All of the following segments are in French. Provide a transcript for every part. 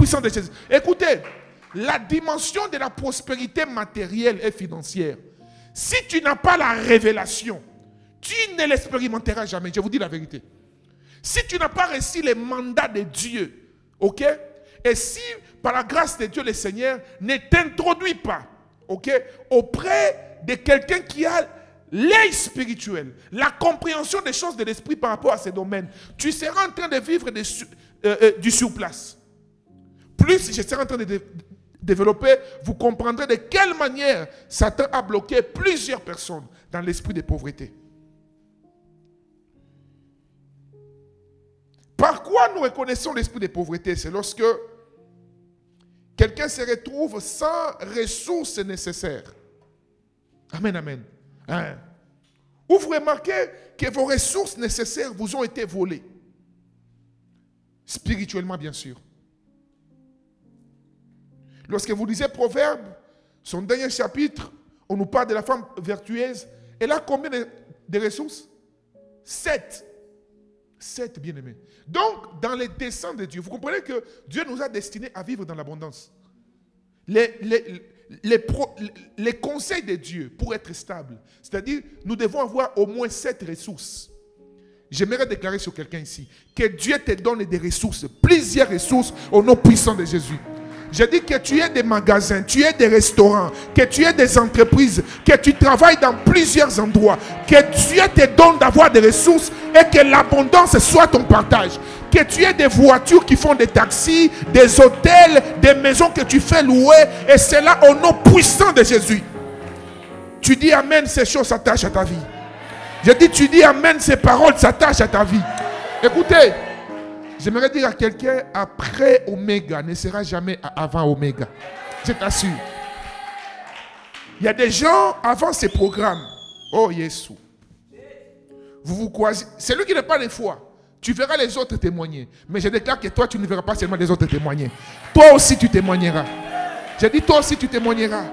puissant de Jésus. Écoutez, la dimension de la prospérité matérielle et financière, si tu n'as pas la révélation, tu ne l'expérimenteras jamais. Je vous dis la vérité. Si tu n'as pas reçu les mandats de Dieu, ok? Et si, par la grâce de Dieu, le Seigneur ne t'introduit pas, ok, auprès de quelqu'un qui a l'œil spirituel, la compréhension des choses de l'esprit par rapport à ces domaines, tu seras en train de vivre du surplace. Plus je serai en train de développer, vous comprendrez de quelle manière Satan a bloqué plusieurs personnes dans l'esprit de pauvreté. Par quoi nous reconnaissons l'esprit de pauvreté? C'est lorsque quelqu'un se retrouve sans ressources nécessaires. Amen, amen. Hein? Ou vous remarquez que vos ressources nécessaires vous ont été volées. Spirituellement, bien sûr. Lorsque vous lisez Proverbe, son dernier chapitre, on nous parle de la femme vertueuse. Elle a combien de ressources? 7. 7, bien-aimés. Donc, dans les desseins de Dieu, vous comprenez que Dieu nous a destinés à vivre dans l'abondance. Les conseils de Dieu pour être stable, c'est-à-dire, nous devons avoir au moins 7 ressources. J'aimerais déclarer sur quelqu'un ici que Dieu te donne des ressources, plusieurs ressources au nom puissant de Jésus. Je dis que tu aies des magasins, tu aies des restaurants, que tu aies des entreprises, que tu travailles dans plusieurs endroits, que Dieu te donne d'avoir des ressources et que l'abondance soit ton partage. Que tu aies des voitures qui font des taxis, des hôtels, des maisons que tu fais louer, et c'est là au nom puissant de Jésus. Tu dis amen, ces choses s'attachent à ta vie. Je dis, tu dis amen, ces paroles s'attachent à ta vie. Écoutez, j'aimerais dire à quelqu'un, après Oméga ne sera jamais avant Oméga. Je t'assure. Il y a des gens avant ces programmes. Oh, Jésus. Vous croisez. C'est lui qui n'a pas de foi. Tu verras les autres témoigner. Mais je déclare que toi, tu ne verras pas seulement les autres témoigner. Toi aussi, tu témoigneras. J'ai dit, toi aussi, tu témoigneras.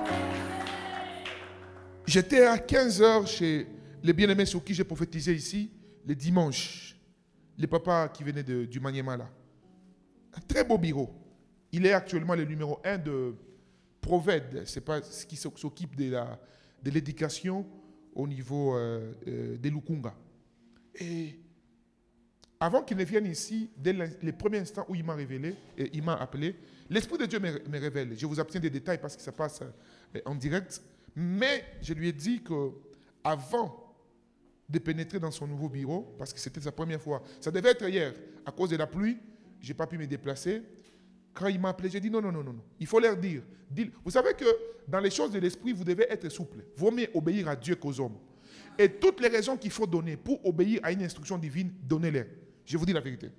J'étais à 15h chez les bien-aimés sur qui j'ai prophétisé ici, le dimanche. Le papa qui venait du Maniema là. Un très beau bureau. Il est actuellement le numéro 1 de Proved. C'est pas ce qui s'occupe de l'éducation au niveau de Lukunga. Et avant qu'il ne vienne ici, dès les premiers instants où il m'a révélé, et il m'a appelé, l'Esprit de Dieu me révèle. Je vous abstiens des détails parce que ça passe en direct. Mais je lui ai dit qu'avant de pénétrer dans son nouveau bureau, parce que c'était sa première fois, ça devait être hier, à cause de la pluie, je n'ai pas pu me déplacer. Quand il m'a appelé, j'ai dit non, il faut leur dire. Vous savez que dans les choses de l'esprit, vous devez être souple. Vaut mieux obéir à Dieu qu'aux hommes. Et toutes les raisons qu'il faut donner pour obéir à une instruction divine, donnez-les. Je vous dis la vérité.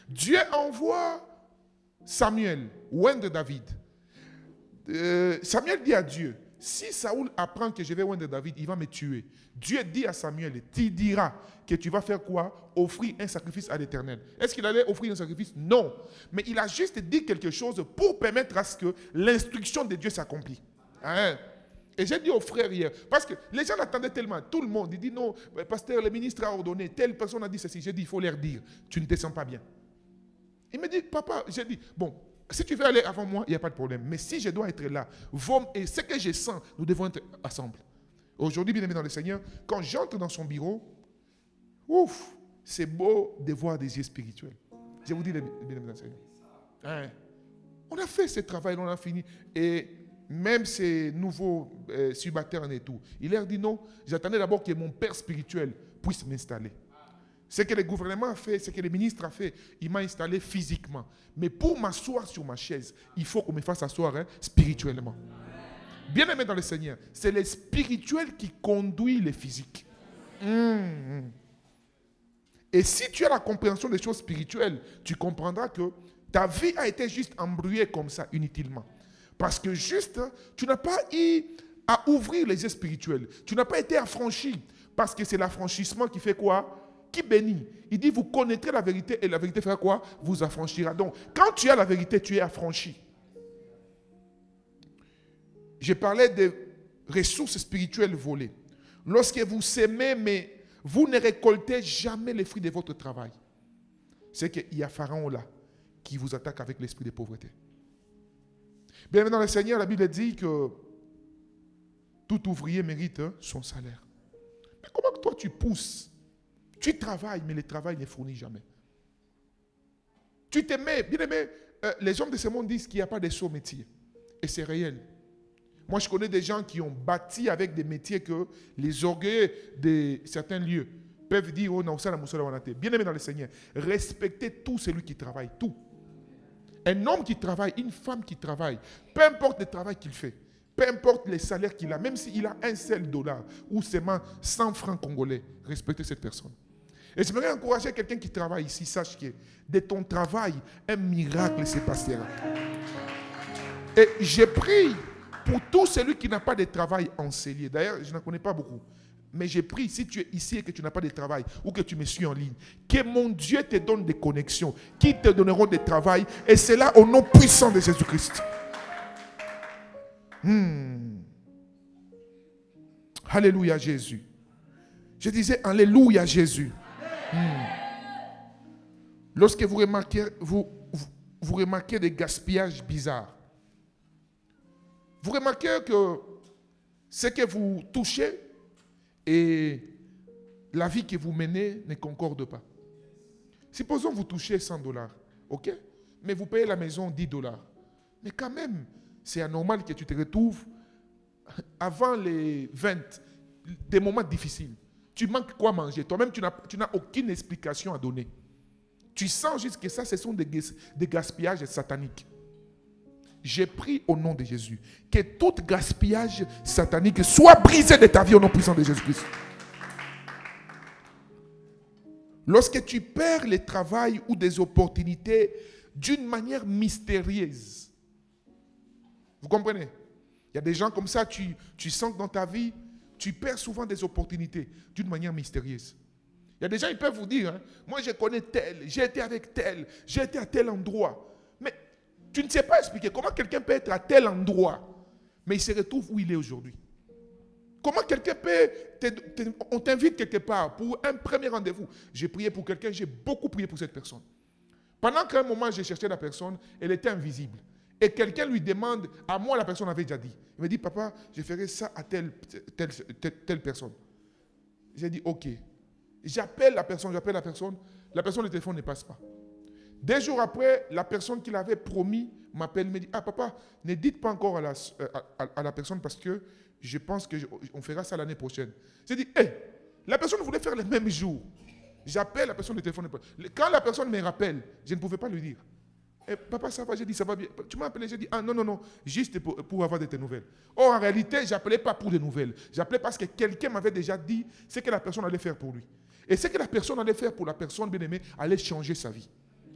Dieu envoie Samuel, oindre David. Samuel dit à Dieu, si Saoul apprend que je vais oindre David, il va me tuer. Dieu dit à Samuel, tu diras que tu vas faire quoi? Offrir un sacrifice à l'Éternel. Est-ce qu'il allait offrir un sacrifice? Non. Mais il a juste dit quelque chose pour permettre à ce que l'instruction de Dieu s'accomplisse. Hein? Et j'ai dit aux frères hier, parce que les gens l'attendaient tellement, tout le monde, il dit non, pasteur, le ministre a ordonné, telle personne a dit ceci. J'ai dit, il faut leur dire, tu ne te sens pas bien. Il me dit, papa, j'ai dit, bon, si tu veux aller avant moi, il n'y a pas de problème. Mais si je dois être là, et ce que je sens, nous devons être ensemble. Aujourd'hui, bien aimé dans le Seigneur, quand j'entre dans son bureau, ouf, c'est beau de voir des yeux spirituels. Je vous dis, bien aimé dans le Seigneur. Hein? On a fait ce travail, on a fini. Et même ces nouveaux subalternes et tout, il leur dit non, j'attendais d'abord que mon père spirituel puisse m'installer. Ce que le gouvernement a fait, ce que le ministre a fait, il m'a installé physiquement. Mais pour m'asseoir sur ma chaise, il faut qu'on me fasse asseoir spirituellement. Bien aimé dans le Seigneur, c'est le spirituel qui conduit le physique. Et si tu as la compréhension des choses spirituelles, tu comprendras que ta vie a été juste embrouillée comme ça, inutilement. Parce que juste, tu n'as pas eu à ouvrir les yeux spirituels. Tu n'as pas été affranchi. Parce que c'est l'affranchissement qui fait quoi? Qui bénit. Il dit, vous connaîtrez la vérité et la vérité fera quoi? Vous affranchira. Donc, quand tu as la vérité, tu es affranchi. Je parlais de ressources spirituelles volées. Lorsque vous s'aimez, mais vous ne récoltez jamais les fruits de votre travail. C'est qu'il y a Pharaon là, qui vous attaquent avec l'esprit de pauvreté. Bien dans le Seigneur, la Bible dit que tout ouvrier mérite son salaire. Mais comment que toi tu pousses? Tu travailles, mais le travail ne fournit jamais. Tu t'aimais, bien aimé, les hommes de ce monde disent qu'il n'y a pas de sot métier. Et c'est réel. Moi, je connais des gens qui ont bâti avec des métiers que les orgueilleux de certains lieux peuvent dire, oh non, ça, la moussole, on a été. Bien aimé dans le Seigneur, respectez tout celui qui travaille, tout. Un homme qui travaille, une femme qui travaille, peu importe le travail qu'il fait, peu importe les salaires qu'il a, même s'il a un seul dollar ou seulement 100 francs congolais, respectez cette personne. Et j'aimerais encourager quelqu'un qui travaille ici, sache que de ton travail, un miracle se passera. Et j'ai pris pour tout celui qui n'a pas de travail en cellier. D'ailleurs, je n'en connais pas beaucoup. Mais j'ai pris, si tu es ici et que tu n'as pas de travail ou que tu me suis en ligne, que mon Dieu te donne des connexions qui te donneront des travail. Et c'est là au nom puissant de Jésus-Christ. Alléluia Jésus. Je disais Alléluia Jésus. Lorsque vous remarquez des gaspillages bizarres, vous remarquez que ce que vous touchez et la vie que vous menez ne concordent pas. Supposons que vous touchez 100 dollars, ok? Mais vous payez la maison 10 dollars. Mais quand même, c'est anormal que tu te retrouves avant les 20, des moments difficiles. Tu manques quoi manger? Toi-même, tu n'as aucune explication à donner. Tu sens juste que ça, ce sont des gaspillages sataniques. J'ai pris au nom de Jésus que tout gaspillage satanique soit brisé de ta vie au nom puissant de Jésus-Christ. Lorsque tu perds le travail ou des opportunités d'une manière mystérieuse, vous comprenez? Il y a des gens comme ça, tu sens que dans ta vie, tu perds souvent des opportunités d'une manière mystérieuse. Il y a des gens qui peuvent vous dire, hein, moi je connais tel, j'ai été avec tel, j'ai été à tel endroit. Mais tu ne sais pas expliquer comment quelqu'un peut être à tel endroit, mais il se retrouve où il est aujourd'hui. Comment quelqu'un peut... on t'invite quelque part pour un premier rendez-vous. J'ai prié pour quelqu'un, j'ai beaucoup prié pour cette personne. Pendant qu'à un moment, j'ai cherché la personne, elle était invisible. Et quelqu'un lui demande, à moi la personne avait déjà dit. Il me dit, papa, je ferai ça à telle personne. J'ai dit, ok. J'appelle la personne, le téléphone ne passe pas. 2 jours après, la personne qui l'avait promis m'appelle, me dit, ah papa, ne dites pas encore à la personne parce que je pense qu'on fera ça l'année prochaine. J'ai dit, hé, la personne voulait faire le même jour. J'appelle la personne, le téléphone ne passe pas. Quand la personne me rappelle, je ne pouvais pas lui dire. Eh, papa, ça va? J'ai dit, ça va bien. Tu m'as appelé, j'ai dit, ah non, juste pour avoir de tes nouvelles. Or, en réalité, je n'appelais pas pour des nouvelles. J'appelais parce que quelqu'un m'avait déjà dit ce que la personne allait faire pour lui. Et ce que la personne allait faire pour la personne bien-aimée allait changer sa vie.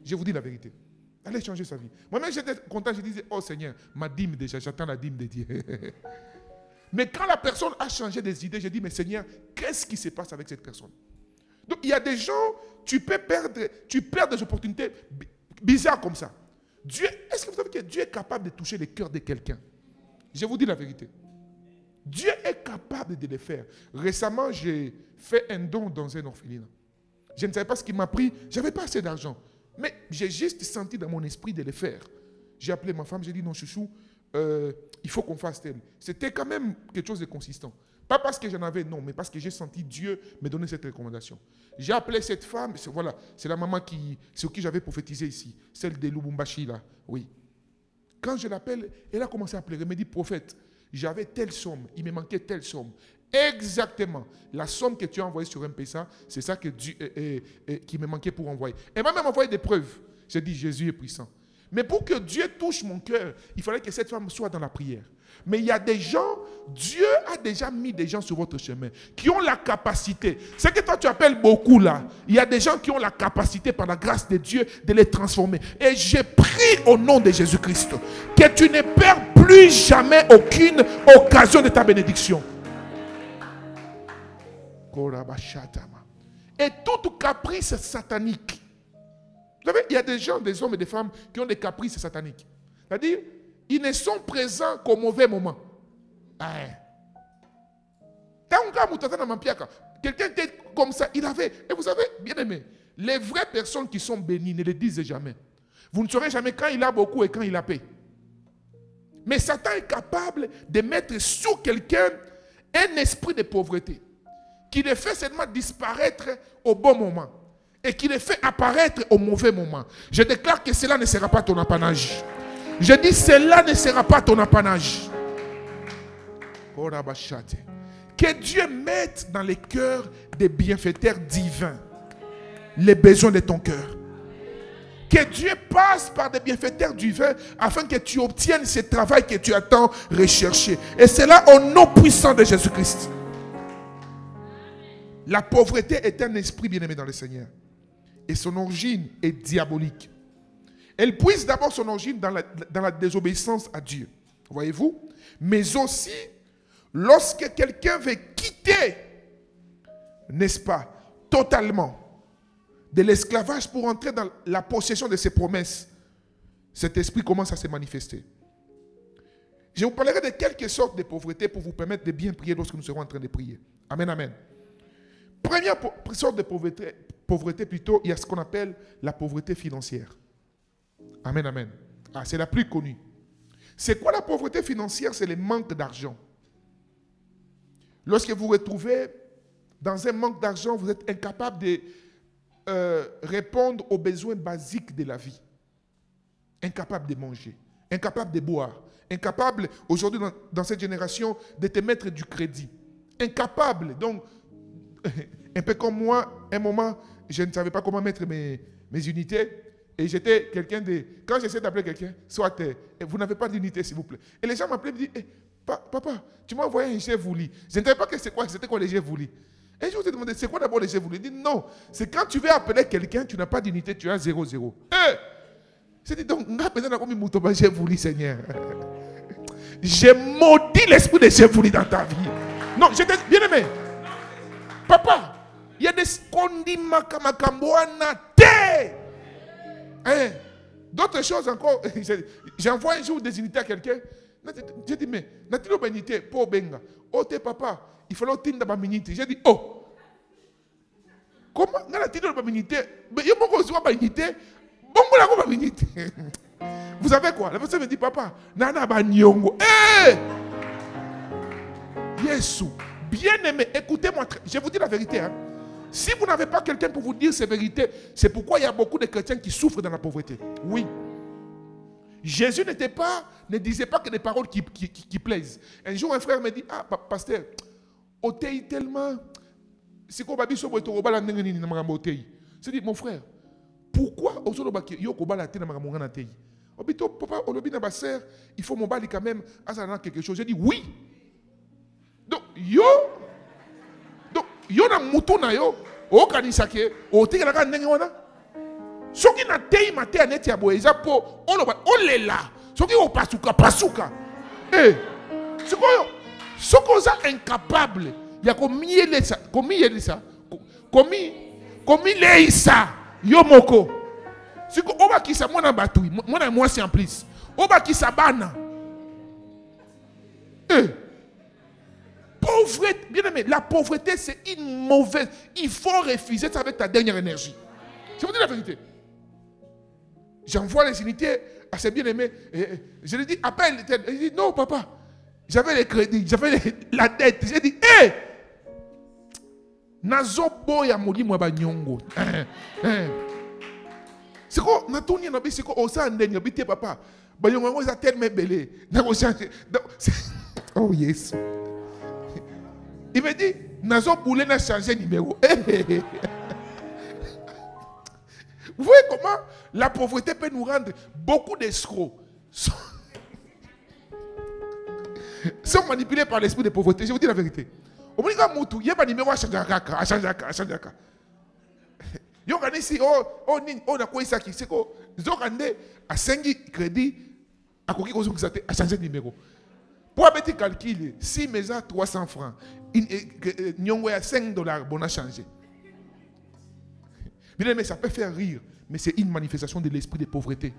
Je vous dis la vérité. Allait changer sa vie. Moi-même, j'étais content, je disais, oh Seigneur, ma dîme déjà, j'attends la dîme de Dieu. Mais quand la personne a changé des idées, j'ai dit, mais Seigneur, qu'est-ce qui se passe avec cette personne? Donc, il y a des gens, tu perds des opportunités bizarres comme ça. Est-ce que vous savez que Dieu est capable de toucher le cœur de quelqu'un? Je vous dis la vérité. Dieu est capable de le faire. Récemment, j'ai fait un don dans un orphelinat. Je ne savais pas ce qui m'a pris. Je n'avais pas assez d'argent. Mais j'ai juste senti dans mon esprit de le faire. J'ai appelé ma femme, j'ai dit, non, chouchou, il faut qu'on fasse tel. C'était quand même quelque chose de consistant. Pas parce que j'en avais, non, mais parce que j'ai senti Dieu me donner cette recommandation. J'ai appelé cette femme, voilà, c'est la maman sur qui j'avais prophétisé ici, celle de Lubumbashi, là, oui. Quand je l'appelle, elle a commencé à pleurer, elle me dit, prophète, j'avais telle somme, il me manquait telle somme. Exactement. La somme que tu as envoyée sur M-Pesa, c'est ça qui me manquait pour envoyer. Elle m'a même envoyé des preuves. J'ai dit, Jésus est puissant. Mais pour que Dieu touche mon cœur, il fallait que cette femme soit dans la prière. Mais il y a des gens, Dieu a déjà mis des gens sur votre chemin qui ont la capacité. Ce que toi tu appelles beaucoup là, il y a des gens qui ont la capacité par la grâce de Dieu de les transformer. Et j'ai pris au nom de Jésus-Christ que tu ne perds plus jamais aucune occasion de ta bénédiction. Et toute caprice satanique. Vous savez, il y a des gens, des hommes et des femmes qui ont des caprices sataniques. C'est-à-dire, ils ne sont présents qu'au mauvais moment. Quelqu'un était comme ça, il avait, et vous savez, bien aimé, les vraies personnes qui sont bénies ne le disent jamais. Vous ne saurez jamais quand il a beaucoup et quand il a peu. Mais Satan est capable de mettre sur quelqu'un un esprit de pauvreté qui le fait seulement disparaître au bon moment et qui le fait apparaître au mauvais moment. Je déclare que cela ne sera pas ton apanage. Je dis cela ne sera pas ton apanage. Que Dieu mette dans les cœurs des bienfaiteurs divins les besoins de ton cœur. Que Dieu passe par des bienfaiteurs divins afin que tu obtiennes ce travail que tu attends rechercher. Et c'est là au nom puissant de Jésus-Christ. La pauvreté est un esprit bien-aimé dans le Seigneur. Et son origine est diabolique. Elle puise d'abord son origine dans la désobéissance à Dieu. Voyez-vous? Mais aussi, lorsque quelqu'un veut quitter, n'est-ce pas, totalement, de l'esclavage pour entrer dans la possession de ses promesses, cet esprit commence à se manifester. Je vous parlerai de quelques sortes de pauvreté pour vous permettre de bien prier lorsque nous serons en train de prier. Amen, amen. Première sorte de pauvreté plutôt, il y a ce qu'on appelle la pauvreté financière. Amen, amen. Ah, c'est la plus connue. C'est quoi la pauvreté financière? C'est le manque d'argent. Lorsque vous vous retrouvez dans un manque d'argent, vous êtes incapable de répondre aux besoins basiques de la vie. Incapable de manger, incapable de boire, incapable aujourd'hui dans cette génération de te mettre du crédit. Incapable. Donc, un peu comme moi, un moment, je ne savais pas comment mettre mes unités. Et j'étais quelqu'un de... Quand j'essaie d'appeler quelqu'un, soit vous n'avez pas d'unité, s'il vous plaît. Et les gens m'appelaient et me disaient, papa, tu m'as envoyé un j'ai voulu. Je ne savais pas que c'était quoi les j'ai voulu. Et je vous ai demandé, c'est quoi d'abord les j'ai voulu? Il dit, non, c'est quand tu veux appeler quelqu'un, tu n'as pas d'unité, tu as 0-0. J'ai dit, donc, j'ai voulu, Seigneur. J'ai maudit l'esprit de j'ai voulu dans ta vie. Non, j'étais bien aimé. Papa, il y a des skondimakamakambouana te. D'autres choses encore. J'envoie un jour des unités à quelqu'un. J'ai dit, mais, n'a-t-il pas unité pour Benga? Oh, t'es papa, il faut l'autre dans ma minute. J'ai dit, oh, comment n'a-t-il pas unité? Mais il y a beaucoup de unité. Bon, on a unité. Vous savez quoi? La personne me dit, papa, nana ba nyongo. Yesu, bien aimé, écoutez-moi, je vous dis la vérité. Hein. Si vous n'avez pas quelqu'un pour vous dire ces vérités, c'est pourquoi il y a beaucoup de chrétiens qui souffrent dans la pauvreté. Oui. Jésus ne disait pas que des paroles qui plaisent. Un jour, un frère me dit, ah, pasteur, otei tellement... C'est quoi, babi, sobo, etoroba, nengeni, namanga, otei. Je dis, mon frère, pourquoi osoloba yo kobala te namanga, mongana, tei? Obito, papa, olobi na baser, il faut mon bali quand même, azana quelque chose. J'ai dit, oui. Donc, yo na mutu na yo, o kanisa ke, o te kana ndenge wana. Soki na tei mate aneti ya boye, eza po, olela. Soki o pasuka. Soki oza incapable, ya komielesa, komileisa, yo moko. Soki oba kisa mwana batui, mwana mwasi en plus. Oba kisa bana. Pauvreté, bien aimé, la pauvreté c'est une mauvaise. Il faut refuser ça avec ta dernière énergie. Je vous dis la vérité. J'envoie les unités à ses bien-aimés. Je lui dis, appelle. Il dit, non, papa. J'avais les crédits, j'avais la dette. J'ai dit, hé! Nazo boya moli mwa banyongo. C'est quoi? Natoni nabi c'est quoi? Osa ndenya bité papa. Banyongo ngo za tellement belé. Nako changer. Oh yes. Il me dit, Nazo boulé n'a changé numéro. Vous voyez comment la pauvreté peut nous rendre beaucoup d'escrocs. Sont manipulés par l'esprit de pauvreté. Je vous dis la vérité. Au moins, il y a un numéro à changer. Yo gane ici, on a quoi ça qui c'est quoi? Zo gane à 5 crédits à quoi qui a changé de numéro. Pour un petit calcul, si mes a 300 francs, nyongo à $5, bon a changé. Mais ça peut faire rire, mais c'est une manifestation de l'esprit de pauvreté.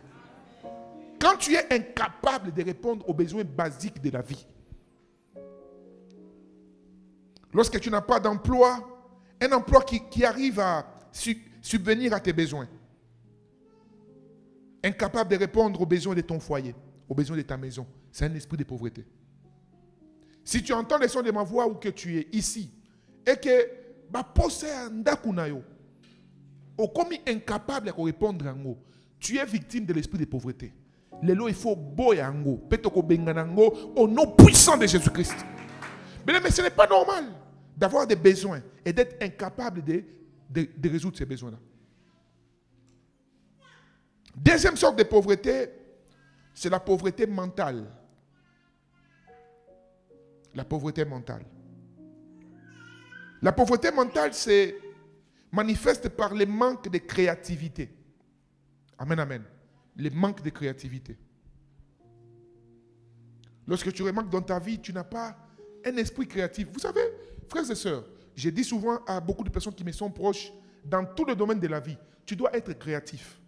Quand tu es incapable de répondre aux besoins basiques de la vie, lorsque tu n'as pas d'emploi, un emploi qui arrive à subvenir à tes besoins, incapable de répondre aux besoins de ton foyer, aux besoins de ta maison, c'est un esprit de pauvreté. Si tu entends les sons de ma voix ou que tu es ici, et que comme incapable de répondre en haut, tu es victime de l'esprit de pauvreté. Il faut boire en haut, au nom puissant de Jésus-Christ. Mais ce n'est pas normal d'avoir des besoins et d'être incapable de résoudre ces besoins-là. Deuxième sorte de pauvreté, c'est la pauvreté mentale. La pauvreté mentale. La pauvreté mentale se manifeste par le manque de créativité. Amen, amen. Le manque de créativité. Lorsque tu remarques dans ta vie, tu n'as pas un esprit créatif. Vous savez, frères et sœurs, je dis souvent à beaucoup de personnes qui me sont proches, dans tout le domaine de la vie, tu dois être créatif.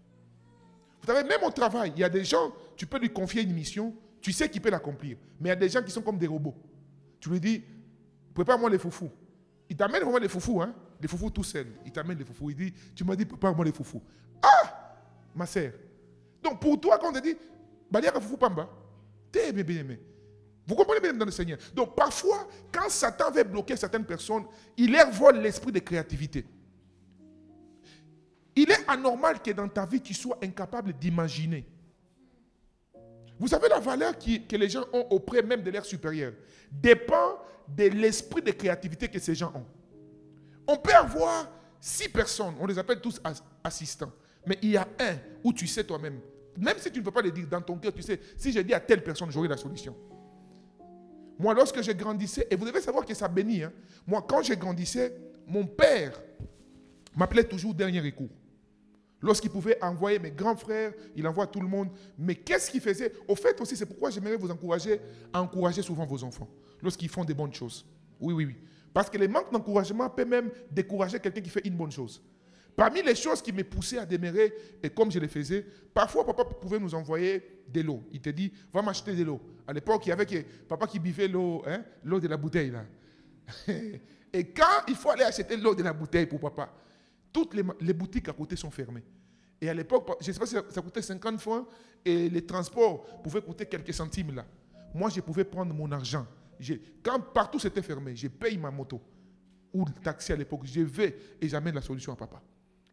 Vous savez, même au travail, il y a des gens, tu peux lui confier une mission, tu sais qu'il peut l'accomplir. Mais il y a des gens qui sont comme des robots. Tu lui dis, prépare-moi les foufous. Il t'amène vraiment les foufous, hein? Les foufous tout seul. Il t'amène les foufous. Il dit, tu m'as dit, prépare-moi les foufous. Ah! Ma sœur. Donc pour toi, quand on te dit, Baliaka foufou pamba, t'es bien. Vous comprenez bien dans le Seigneur. Donc parfois, quand Satan veut bloquer certaines personnes, il leur vole l'esprit de créativité. Il est anormal que dans ta vie, tu sois incapable d'imaginer. Vous savez, la valeur que les gens ont auprès même de leurs supérieurs dépend de l'esprit de créativité que ces gens ont. On peut avoir 6 personnes, on les appelle tous assistants, mais il y a un où tu sais toi-même, même si tu ne peux pas le dire dans ton cœur, tu sais, si je dis à telle personne, j'aurai la solution. Moi, lorsque je grandissais, et vous devez savoir que ça bénit, hein, moi, quand je grandissais, mon père m'appelait toujours dernier recours. Lorsqu'il pouvait envoyer mes grands frères, il envoie tout le monde. Mais qu'est-ce qu'il faisait? Au fait aussi, c'est pourquoi j'aimerais vous encourager à encourager souvent vos enfants lorsqu'ils font des bonnes choses. Oui. Parce que le manque d'encouragement peut même décourager quelqu'un qui fait une bonne chose. Parmi les choses qui me poussaient à demeurer, et comme je le faisais, parfois papa pouvait nous envoyer de l'eau. Il te dit, va m'acheter de l'eau. À l'époque, il y avait papa qui buvait l'eau, hein, l'eau de la bouteille là. Et quand il faut aller acheter l'eau de la bouteille pour papa, toutes les boutiques à côté sont fermées. Et à l'époque, je ne sais pas si ça coûtait 50 francs et les transports pouvaient coûter quelques centimes là. Moi, je pouvais prendre mon argent. Quand partout c'était fermé, je paye ma moto ou le taxi à l'époque. Je vais et j'amène la solution à papa.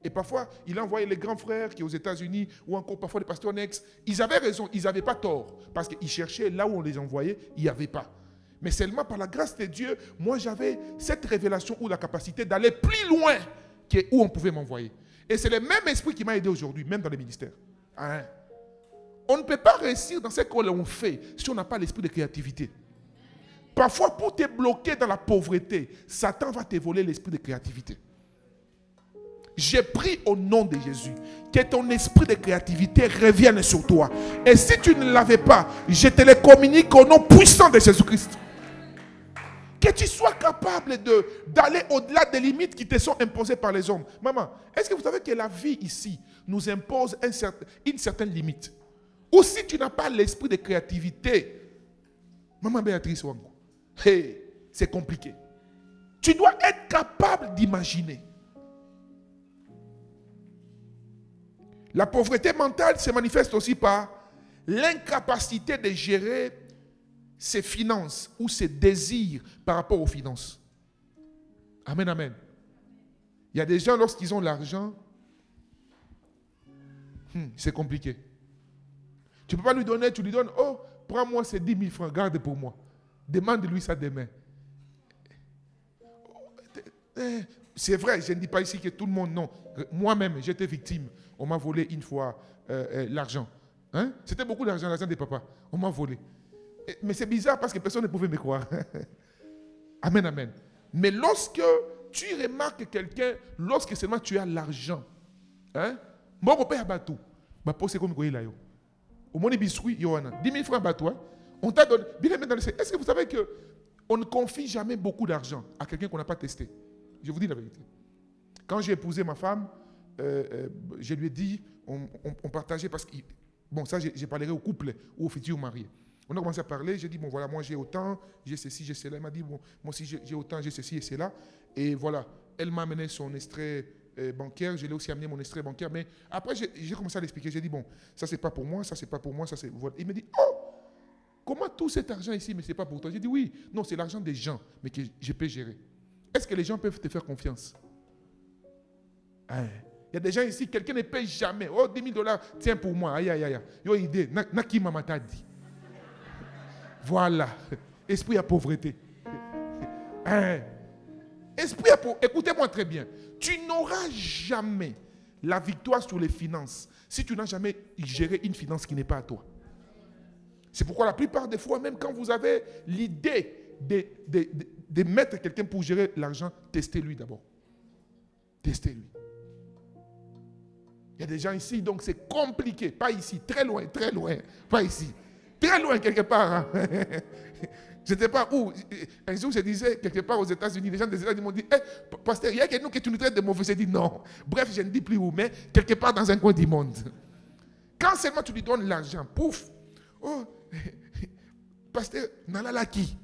Et parfois, il a envoyé les grands frères qui sont aux États-Unis ou encore parfois les pasteurs annexes. Ils avaient raison, ils n'avaient pas tort. Parce qu'ils cherchaient là où on les envoyait, il n'y avait pas. Mais seulement par la grâce de Dieu, moi j'avais cette révélation ou la capacité d'aller plus loin que où on pouvait m'envoyer. Et c'est le même esprit qui m'a aidé aujourd'hui, même dans les ministères. Hein? On ne peut pas réussir dans ce qu'on fait si on n'a pas l'esprit de créativité. Parfois, pour te bloquer dans la pauvreté, Satan va te voler l'esprit de créativité. J'ai pris au nom de Jésus que ton esprit de créativité revienne sur toi. Et si tu ne l'avais pas, je te le communique au nom puissant de Jésus-Christ. Que tu sois capable d'aller au-delà des limites qui te sont imposées par les hommes. Maman, est-ce que vous savez que la vie ici nous impose une certaine limite? Ou si tu n'as pas l'esprit de créativité, maman Béatrice Wango, hey, c'est compliqué. Tu dois être capable d'imaginer. La pauvreté mentale se manifeste aussi par l'incapacité de gérer ses finances ou ses désirs par rapport aux finances. Amen, amen. Il y a des gens, lorsqu'ils ont l'argent, c'est compliqué. Tu ne peux pas lui donner, tu lui donnes, oh, prends-moi ces 10 000 francs, garde pour moi. Demande-lui ça demain. C'est vrai, je ne dis pas ici que tout le monde, non. Moi-même, j'étais victime. On m'a volé une fois l'argent. Hein? C'était beaucoup d'argent, l'argent des papas. On m'a volé. Mais c'est bizarre parce que personne ne pouvait me croire. Amen, amen. Mais lorsque tu remarques quelqu'un, lorsque seulement tu as l'argent, hein? Moi, je paye tout. C'est comme il y a au moins, biscuit, 10 000 francs à toi. On t'a donné. Est-ce que vous savez qu'on ne confie jamais beaucoup d'argent à quelqu'un qu'on n'a pas testé? Je vous dis la vérité. Quand j'ai épousé ma femme, je lui ai dit, on partageait parce que, bon, ça, j'ai parlé au couple ou au futur marié. On a commencé à parler, j'ai dit, bon voilà, moi j'ai autant, j'ai ceci, j'ai cela. Elle m'a dit, bon, moi aussi j'ai autant, j'ai ceci et cela. Et voilà, elle m'a amené son extrait bancaire, je l'ai aussi amené mon extrait bancaire. Mais après, j'ai commencé à l'expliquer. J'ai dit, bon, ça, c'est pas pour moi, ça, c'est pas pour moi, ça, c'est... Voilà. Il me dit, oh, comment tout cet argent ici, mais c'est pas pour toi? J'ai dit, oui, non, c'est l'argent des gens, mais que je peux gérer. Est-ce que les gens peuvent te faire confiance? Hein? Il y a des gens ici, quelqu'un ne paye jamais. Oh, 10 000 $, tiens pour moi. Aïe, aïe, aïe. Yo, idée, Naki Mamata dit. Voilà. Esprit à pauvreté. Hein? Esprit à pauvreté. Écoutez-moi très bien. Tu n'auras jamais la victoire sur les finances si tu n'as jamais géré une finance qui n'est pas à toi. C'est pourquoi la plupart des fois, même quand vous avez l'idée de mettre quelqu'un pour gérer l'argent, testez-lui d'abord. Testez-lui. Il y a des gens ici, donc c'est compliqué. Pas ici, très loin, pas ici. Très loin quelque part. Hein. Je ne sais pas où. Un jour, je disais quelque part aux États-Unis, les gens des États-Unis m'ont dit, hey, pasteur, il y a quelqu'un que tu nous traites de mauvais. J'ai dit non. Bref, je ne dis plus où, mais quelque part dans un coin du monde. Quand seulement tu lui donnes l'argent, pouf. Oh, pasteur, nalala qui?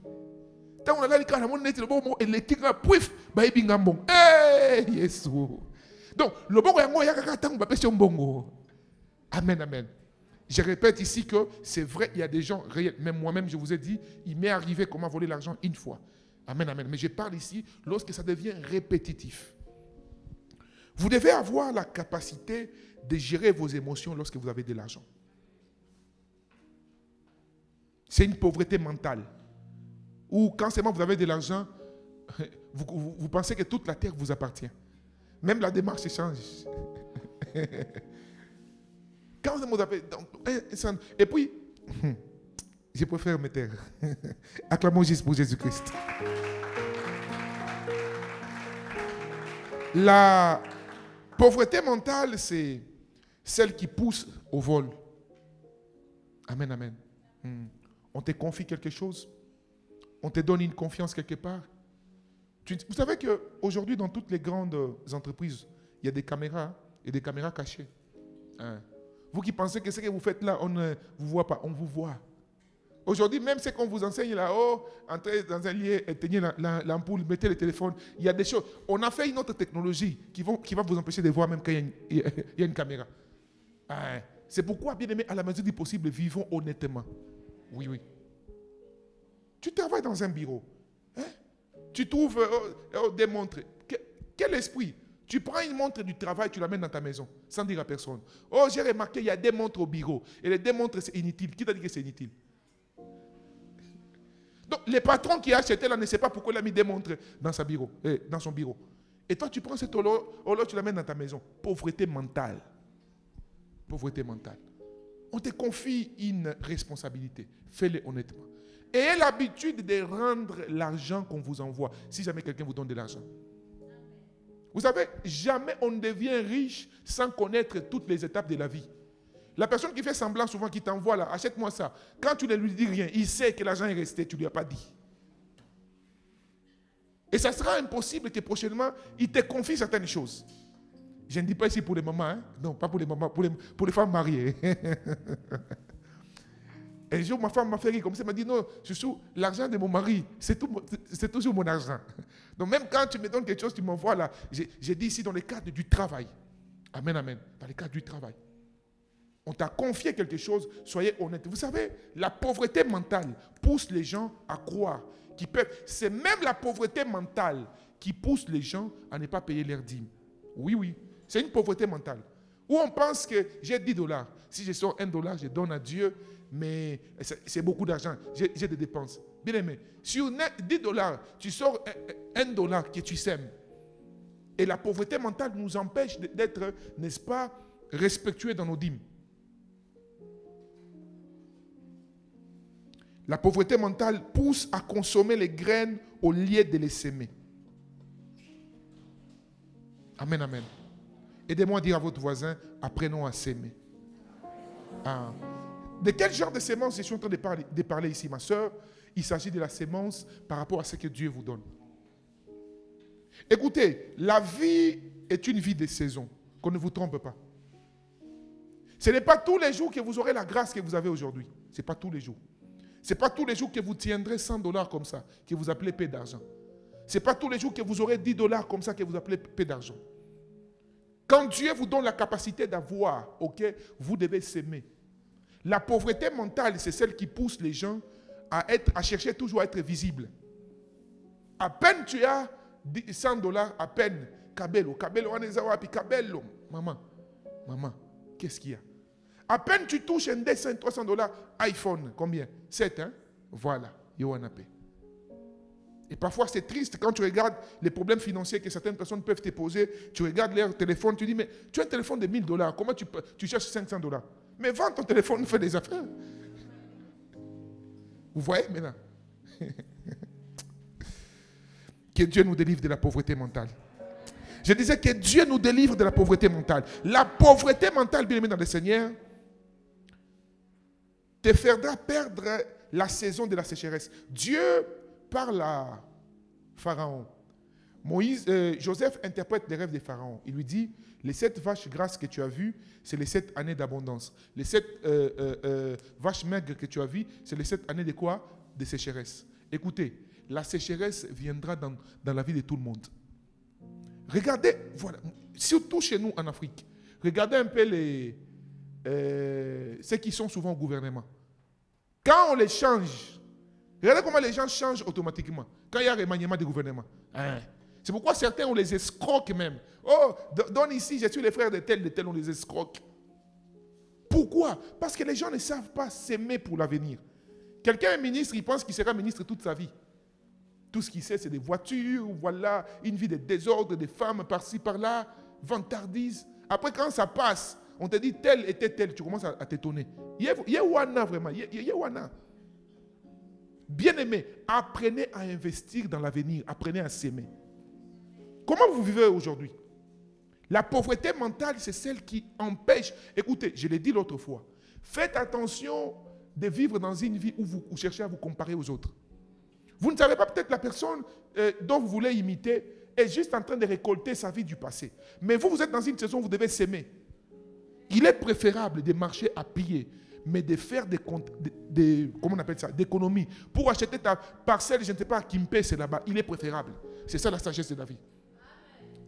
Tant on a la quand on est le bon mot et les tigres pouf, baï bingambon. Hey, Yesu. Donc, le bon yango yakaka tant on sur bongo. Amen, amen. Je répète ici que c'est vrai, il y a des gens réels. Même moi-même, je vous ai dit, il m'est arrivé comment voler l'argent une fois. Amen, amen. Mais je parle ici lorsque ça devient répétitif. Vous devez avoir la capacité de gérer vos émotions lorsque vous avez de l'argent. C'est une pauvreté mentale. Ou quand seulement vous avez de l'argent, vous pensez que toute la terre vous appartient. Même la démarche change. Quand vous avez... Et puis, je préfère me taire. Acclamons juste pour Jésus-Christ. La pauvreté mentale, c'est celle qui pousse au vol. Amen, amen. On te confie quelque chose. On te donne une confiance quelque part. Vous savez qu'aujourd'hui, dans toutes les grandes entreprises, il y a des caméras et des caméras cachées. Hein? Vous qui pensez que ce que vous faites là, on ne vous voit pas, on vous voit. Aujourd'hui, même ce qu'on vous enseigne là-haut, entrez dans un lieu, éteignez l'ampoule, mettez le téléphone, il y a des choses. On a fait une autre technologie qui va vous empêcher de voir même quand il y a une caméra. Hein? C'est pourquoi, bien aimé, à la mesure du possible, vivons honnêtement. Oui, oui. Tu travailles dans un bureau. Hein? Tu trouves des montres. Quel esprit? Tu prends une montre du travail, tu l'amènes dans ta maison, sans dire à personne. Oh, j'ai remarqué, il y a des montres au bureau. Et les deux montres, c'est inutile. Qui t'a dit que c'est inutile? Donc, le patron qui a acheté là ne sait pas pourquoi il a mis des montres dans son bureau. Et toi, tu prends cette horloge, tu l'amènes dans ta maison. Pauvreté mentale. Pauvreté mentale. On te confie une responsabilité. Fais-le honnêtement. Ayez l'habitude de rendre l'argent qu'on vous envoie, si jamais quelqu'un vous donne de l'argent. Vous savez, jamais on ne devient riche sans connaître toutes les étapes de la vie. La personne qui fait semblant souvent, qui t'envoie là, achète-moi ça. Quand tu ne lui dis rien, il sait que l'argent est resté, tu ne lui as pas dit. Et ça sera impossible que prochainement, il te confie certaines choses. Je ne dis pas ici pour les mamans, hein? Non, pas pour les mamans, pour les femmes mariées. Un jour, ma femme m'a fait rire comme ça, elle m'a dit, non, chouchou, l'argent de mon mari, c'est toujours mon argent. Donc même quand tu me donnes quelque chose, tu m'envoies là. J'ai dit ici dans le cadre du travail. Amen, amen. Dans le cadre du travail. On t'a confié quelque chose, soyez honnête. Vous savez, la pauvreté mentale pousse les gens à croire qu'ils peuvent. C'est même la pauvreté mentale qui pousse les gens à ne pas payer leurs dîmes. Oui, oui. C'est une pauvreté mentale. Où on pense que j'ai 10 $. Si je sors $1, je donne à Dieu, mais c'est beaucoup d'argent. J'ai des dépenses. Bien aimé, sur 10 $, tu sors $1 que tu sèmes. Et la pauvreté mentale nous empêche d'être, n'est-ce pas, respectueux dans nos dîmes. La pauvreté mentale pousse à consommer les graines au lieu de les semer. Amen, amen. Aidez-moi à dire à votre voisin, apprenons à s'aimer. Ah. De quel genre de sémence je suis en train de parler ici, ma soeur? Il s'agit de la sémence par rapport à ce que Dieu vous donne. Écoutez, la vie est une vie de saison, qu'on ne vous trompe pas. Ce n'est pas tous les jours que vous aurez la grâce que vous avez aujourd'hui. Ce n'est pas tous les jours. Ce n'est pas tous les jours que vous tiendrez 100 $ comme ça, que vous appelez paix d'argent. Ce n'est pas tous les jours que vous aurez 10 $ comme ça, que vous appelez paix d'argent. Quand Dieu vous donne la capacité d'avoir, ok, vous devez s'aimer. La pauvreté mentale, c'est celle qui pousse les gens à chercher toujours à être visibles. À peine tu as $100, à peine, Kabelo, maman, qu'est-ce qu'il y a? À peine tu touches un dessin, $300, iPhone, combien? 7, hein? Voilà, Yohanapé. Et parfois c'est triste quand tu regardes les problèmes financiers que certaines personnes peuvent te poser. Tu regardes leur téléphone, tu dis, mais tu as un téléphone de $1000, comment tu cherches $500? Mais vends ton téléphone, fais des affaires. Vous voyez maintenant? Que Dieu nous délivre de la pauvreté mentale. Je disais que Dieu nous délivre de la pauvreté mentale. La pauvreté mentale, bien aimé dans le Seigneur, te fera perdre la saison de la sécheresse. Dieu parle à Pharaon. Joseph interprète les rêves de Pharaon. Il lui dit, les 7 vaches grasses que tu as vues, c'est les 7 années d'abondance. Les 7 vaches maigres que tu as vues, c'est les 7 années de quoi? De sécheresse. Écoutez, la sécheresse viendra dans la vie de tout le monde. Regardez, voilà, surtout chez nous en Afrique, regardez un peu ceux qui sont souvent au gouvernement. Quand on les change, regardez comment les gens changent automatiquement. Quand il y a un remaniement du gouvernement. C'est pourquoi certains, on les escroque même. Oh, donne ici, je suis les frères de tel, on les escroque. Pourquoi? Parce que les gens ne savent pas s'aimer pour l'avenir. Quelqu'un est ministre, il pense qu'il sera ministre toute sa vie. Tout ce qu'il sait, c'est des voitures, voilà, une vie de désordre, des femmes par-ci, par-là, vantardise. Après, quand ça passe, on te dit tel était tel, tu commences à t'étonner. Il y a Wana vraiment, il y a Wana. Bien-aimés, apprenez à investir dans l'avenir, apprenez à s'aimer. Comment vous vivez aujourd'hui? La pauvreté mentale, c'est celle qui empêche. Écoutez, je l'ai dit l'autre fois, faites attention de vivre dans une vie où vous cherchez à vous comparer aux autres. Vous ne savez pas, peut-être la personne dont vous voulez imiter est juste en train de récolter sa vie du passé. Mais vous êtes dans une saison où vous devez s'aimer. Il est préférable de marcher à pied, mais de faire comment on appelle ça, d'économies. Pour acheter ta parcelle, je ne sais pas, à Kimpe, c'est là-bas. Il est préférable. C'est ça la sagesse de la vie.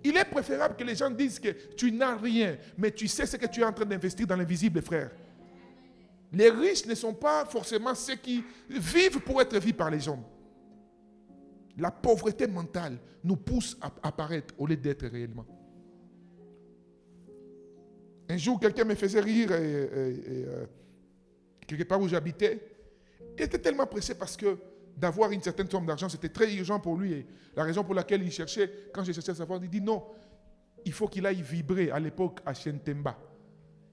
Il est préférable que les gens disent que tu n'as rien, mais tu sais ce que tu es en train d'investir dans l'invisible, frère. Les riches ne sont pas forcément ceux qui vivent pour être vus par les hommes. La pauvreté mentale nous pousse à apparaître au lieu d'être réellement. Un jour, quelqu'un me faisait rire quelque part où j'habitais. Il était tellement pressé parce que d'avoir une certaine somme d'argent, c'était très urgent pour lui. Et la raison pour laquelle il cherchait, quand j'ai cherché à savoir, il dit non, il faut qu'il aille vibrer à l'époque à Chientemba.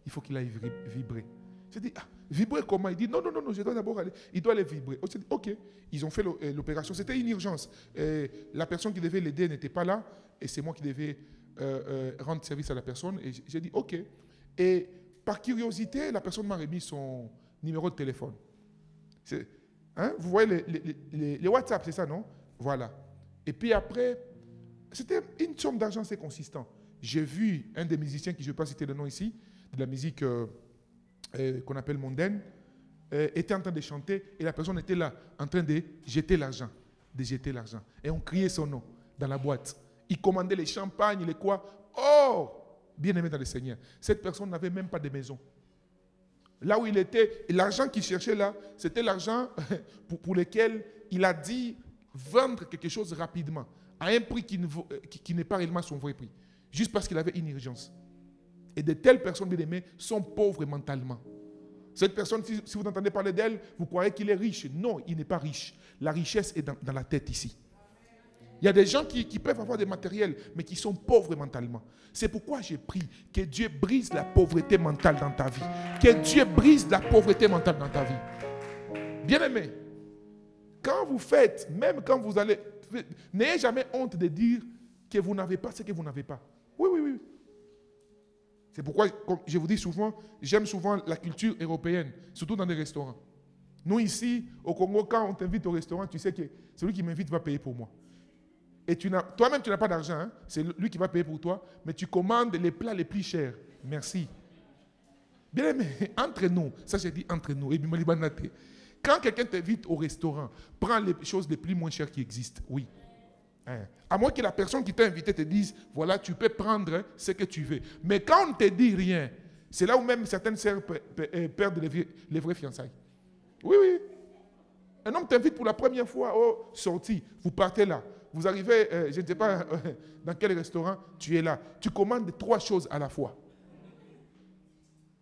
Il faut qu'il aille vibrer. J'ai dit, vibrer comment? Il dit, non, je dois d'abord aller. Il doit aller vibrer. J'ai dit, ok. Ils ont fait l'opération. C'était une urgence. La personne qui devait l'aider n'était pas là. Et c'est moi qui devais rendre service à la personne. Et j'ai dit, ok. Et par curiosité, la personne m'a remis son numéro de téléphone. Vous voyez les WhatsApp, c'est ça, non? Voilà. Et puis après, c'était une somme d'argent assez consistante. J'ai vu un des musiciens, qui je ne vais pas citer le nom ici, de la musique qu'on appelle mondaine, était en train de chanter et la personne était là, en train de jeter l'argent. Et on criait son nom dans la boîte. Il commandait les champagnes, les quoi. Oh! Bien-aimé dans le Seigneur. Cette personne n'avait même pas de maison. Là où il était, l'argent qu'il cherchait là, c'était l'argent pour lequel il a dit vendre quelque chose rapidement, à un prix qui n'est pas réellement son vrai prix, juste parce qu'il avait une urgence. Et de telles personnes, bien aimées, sont pauvres mentalement. Cette personne, si vous entendez parler d'elle, vous croyez qu'il est riche. Non, il n'est pas riche. La richesse est dans la tête ici. Il y a des gens qui peuvent avoir des matériels, mais qui sont pauvres mentalement. C'est pourquoi j'ai prié que Dieu brise la pauvreté mentale dans ta vie. Que Dieu brise la pauvreté mentale dans ta vie. Bien-aimé, quand vous faites, même quand vous allez, n'ayez jamais honte de dire que vous n'avez pas ce que vous n'avez pas. Oui. C'est pourquoi, comme je vous dis souvent, j'aime souvent la culture européenne, surtout dans les restaurants. Nous ici, au Congo, quand on t'invite au restaurant, tu sais que celui qui m'invite va payer pour moi. Et toi-même, tu n'as pas d'argent, hein? C'est lui qui va payer pour toi, mais tu commandes les plats les plus chers. Merci. Bien aimé, entre nous, ça j'ai dit entre nous, quand quelqu'un t'invite au restaurant, prends les choses les plus moins chères qui existent, oui. Hein. À moins que la personne qui t'a invité te dise, voilà, tu peux prendre ce que tu veux. Mais quand on ne te dit rien, c'est là où même certaines sœurs perdent les vraies fiançailles. Oui, oui. Un homme t'invite pour la première fois, oh, sortie, vous partez là. Vous arrivez, je ne sais pas dans quel restaurant, tu es là. Tu commandes 3 choses à la fois.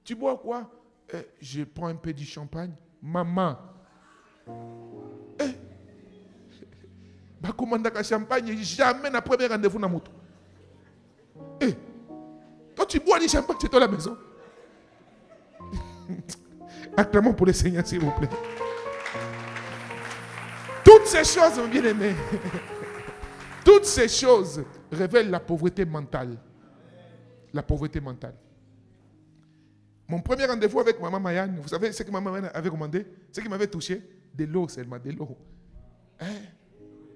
Tu bois quoi? Je prends un peu du champagne. Maman. Bah, commande un champagne, jamais na premier rendez-vous na moto. Quand tu bois du champagne, c'est toi à la maison. Acclamons pour le Seigneur, s'il vous plaît. Toutes ces choses, mon bien-aimé, toutes ces choses révèlent la pauvreté mentale. La pauvreté mentale. Mon premier rendez-vous avec maman Mayane, vous savez ce que maman Mayane avait commandé? Ce qui m'avait touché? De l'eau seulement, de l'eau.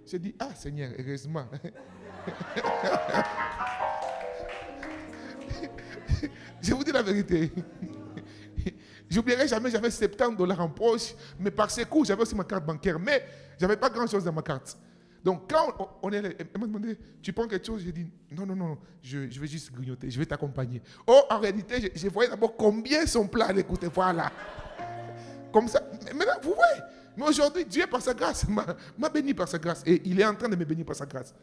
J'ai dit, ah Seigneur, heureusement. Je vous dis la vérité. J'oublierai jamais, j'avais $70 en poche, mais par ces coups, j'avais aussi ma carte bancaire, mais je n'avais pas grand-chose dans ma carte. Donc quand on est là, elle m'a demandé, tu prends quelque chose? J'ai dit, non, je vais juste grignoter, je vais t'accompagner. Oh, en réalité, je voyais d'abord combien son plat allait coûter, voilà. Comme ça, maintenant, vous voyez, mais aujourd'hui, Dieu, par sa grâce, m'a béni par sa grâce, et il est en train de me bénir par sa grâce.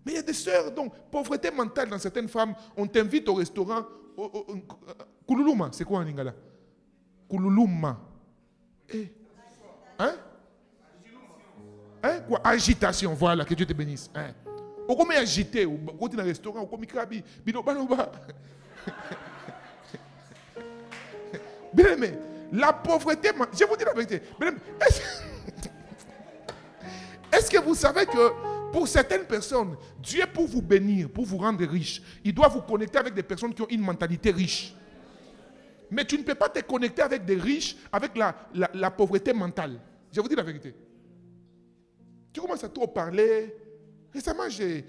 Mais il y a des sœurs, donc, pauvreté mentale dans certaines femmes, on t'invite au restaurant, Kululuma, c'est quoi en lingala? Kululuma. Hein? Hein? Quoi? Agitation, voilà, que Dieu te bénisse. Hein? Au comme agité, au côté d'un restaurant, au comme krabi, binobanoba. Bien aimé, la pauvreté, je vous dis la vérité. Est-ce que vous savez que pour certaines personnes, Dieu pour vous bénir, pour vous rendre riche, il doit vous connecter avec des personnes qui ont une mentalité riche. Mais tu ne peux pas te connecter avec des riches avec la pauvreté mentale. Je vous dis la vérité. Tu commences à trop parler. Récemment, j'ai